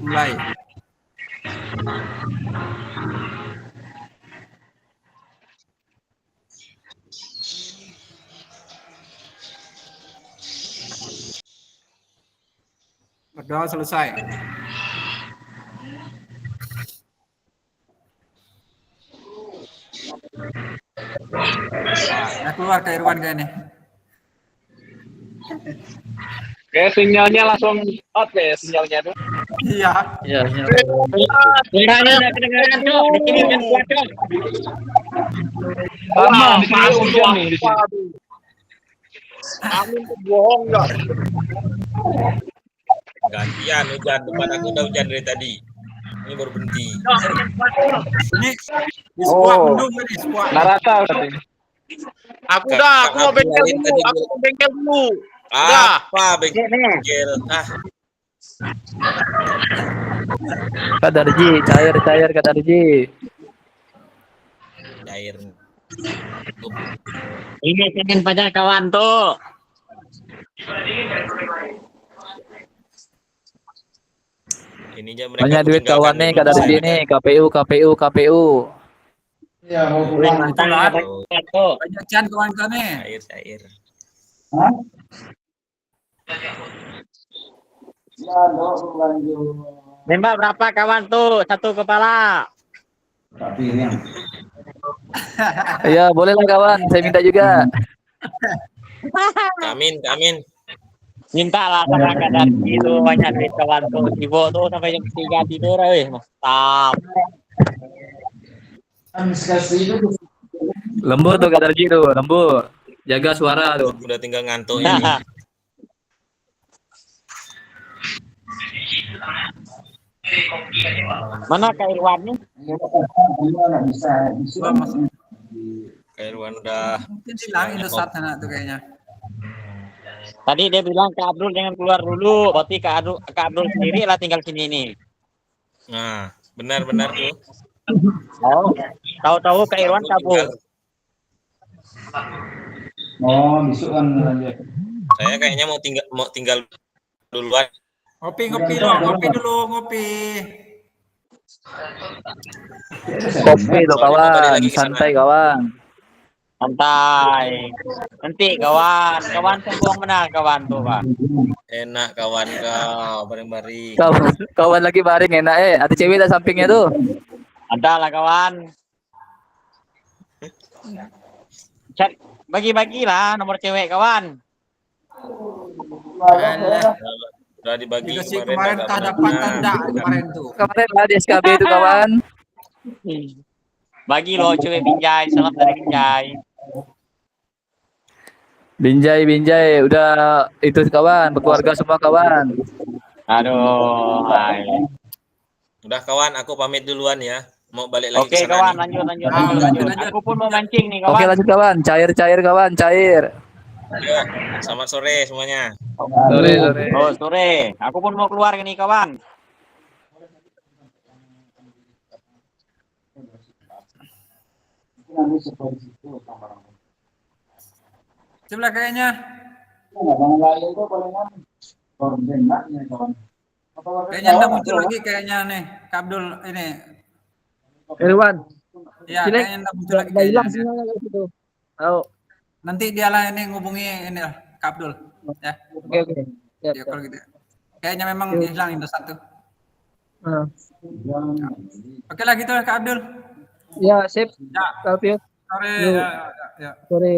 H: mulai. Berdoa selesai. Nah, keluar ke Irwan kayaknya.
F: Kayak sinyalnya langsung out kayak sinyalnya tuh.
H: Iya.
K: Iya,
F: Sama di sini hujan nih di sini.
A: Amin bohong enggak?
J: Gantian hujan, depan aku udah hujan dari tadi. Ini baru berhenti.
H: Ini di sebuah mendung nih, sebuah.
F: Narata berarti.
A: Aku mau bengkel dulu, aku mau bengkel dulu.
J: Apa bengkel?
K: Kak Darji, cair Kak Darji.
J: Cair.
C: Ini pengen pada kawan tuh.
J: Ini aja mereka
K: Banyak duit kawannya Kak Darji nih, KPU.
H: Iya, mau pulang itulah. Banyak can kawan-kawannya.
J: Cair.
H: Hah?
C: Nembak berapa kawan tuh? Satu kepala.
K: Iya, bolehlah kawan, saya minta juga.
J: Amin.
C: Minta lah sama Kak Darji itu banyak duit kawan tuh. Ibu tuh sampai jam 3 tidur weh. Mantap. Lembur tuh Kak Darji tuh, lembur. Jaga suara tuh.
J: Udah tinggal ngantuk ini.
C: Mana Kak Irwan nih?
J: Kak Irwan udah.
H: Mungkin hilang Indosat sana tuh kayaknya.
C: Tadi dia bilang Kak Abdul jangan keluar dulu. Berarti Kak Abdul sendiri lah tinggal sini nih.
J: Nah, benar tuh.
C: Oh, tahu-tahu Kak Irwan kabur.
H: Oh, besok kan lanjut.
J: Saya kayaknya mau tinggal duluan.
H: Ngopi dulu.
K: Kopi tuh
J: Soalnya mau balik
K: kawan,
J: lagi ke sana.
K: santai kawan.
C: Santai. Nanti kawan sombong benar kawan tuh, Pak.
J: Enak kawan kau bareng-bareng.
K: Kawan lagi baring enak ada cewek di sampingnya tuh.
C: Ada lah kawan. Chat bagi-bagilah nomor cewek kawan.
H: Alah,
J: Udah dibagi
H: dikasih
J: kemarin
H: kemarin tak dapat tanda kemarin tuh.
K: Kemarin lah di SKB itu kawan.
C: Bagi loh cewek Binjai, salam dari Binjai.
K: Binjai, udah itu kawan, berkeluarga semua kawan.
C: Aduh, hai.
J: Udah kawan, aku pamit duluan ya. Mau balik lagi
C: Oke
J: ke sana
C: kawan,
J: nih.
C: lanjut. Aku pun mau mancing nih kawan.
K: Oke lanjut kawan, cair kawan, cair.
J: Ayo, selamat sore semuanya.
K: Sore.
C: Oh sore, aku pun mau keluar nih kawan.
H: Sebelah kayaknya. Kayaknya enggak muncul lagi kayaknya nih, Kak Abdul ini.
D: Irwan.
H: Ya,
D: Silek,
H: kayaknya enggak muncul lagi
D: udah hilang
H: kayaknya.
D: sinyalnya dari situ. Tahu.
H: Nanti dia lah ini ngubungi ini lah, Kak Abdul. Ya.
D: Oke. Siap,
H: Ya kalau gitu. Kayaknya memang hilang Indosat satu. Oke lah gitu lah Kak Abdul.
D: Ya, sip.
H: Ya.
D: Kak Alfian.
H: Sore.
D: Yuk.
H: Ya.
D: Sore.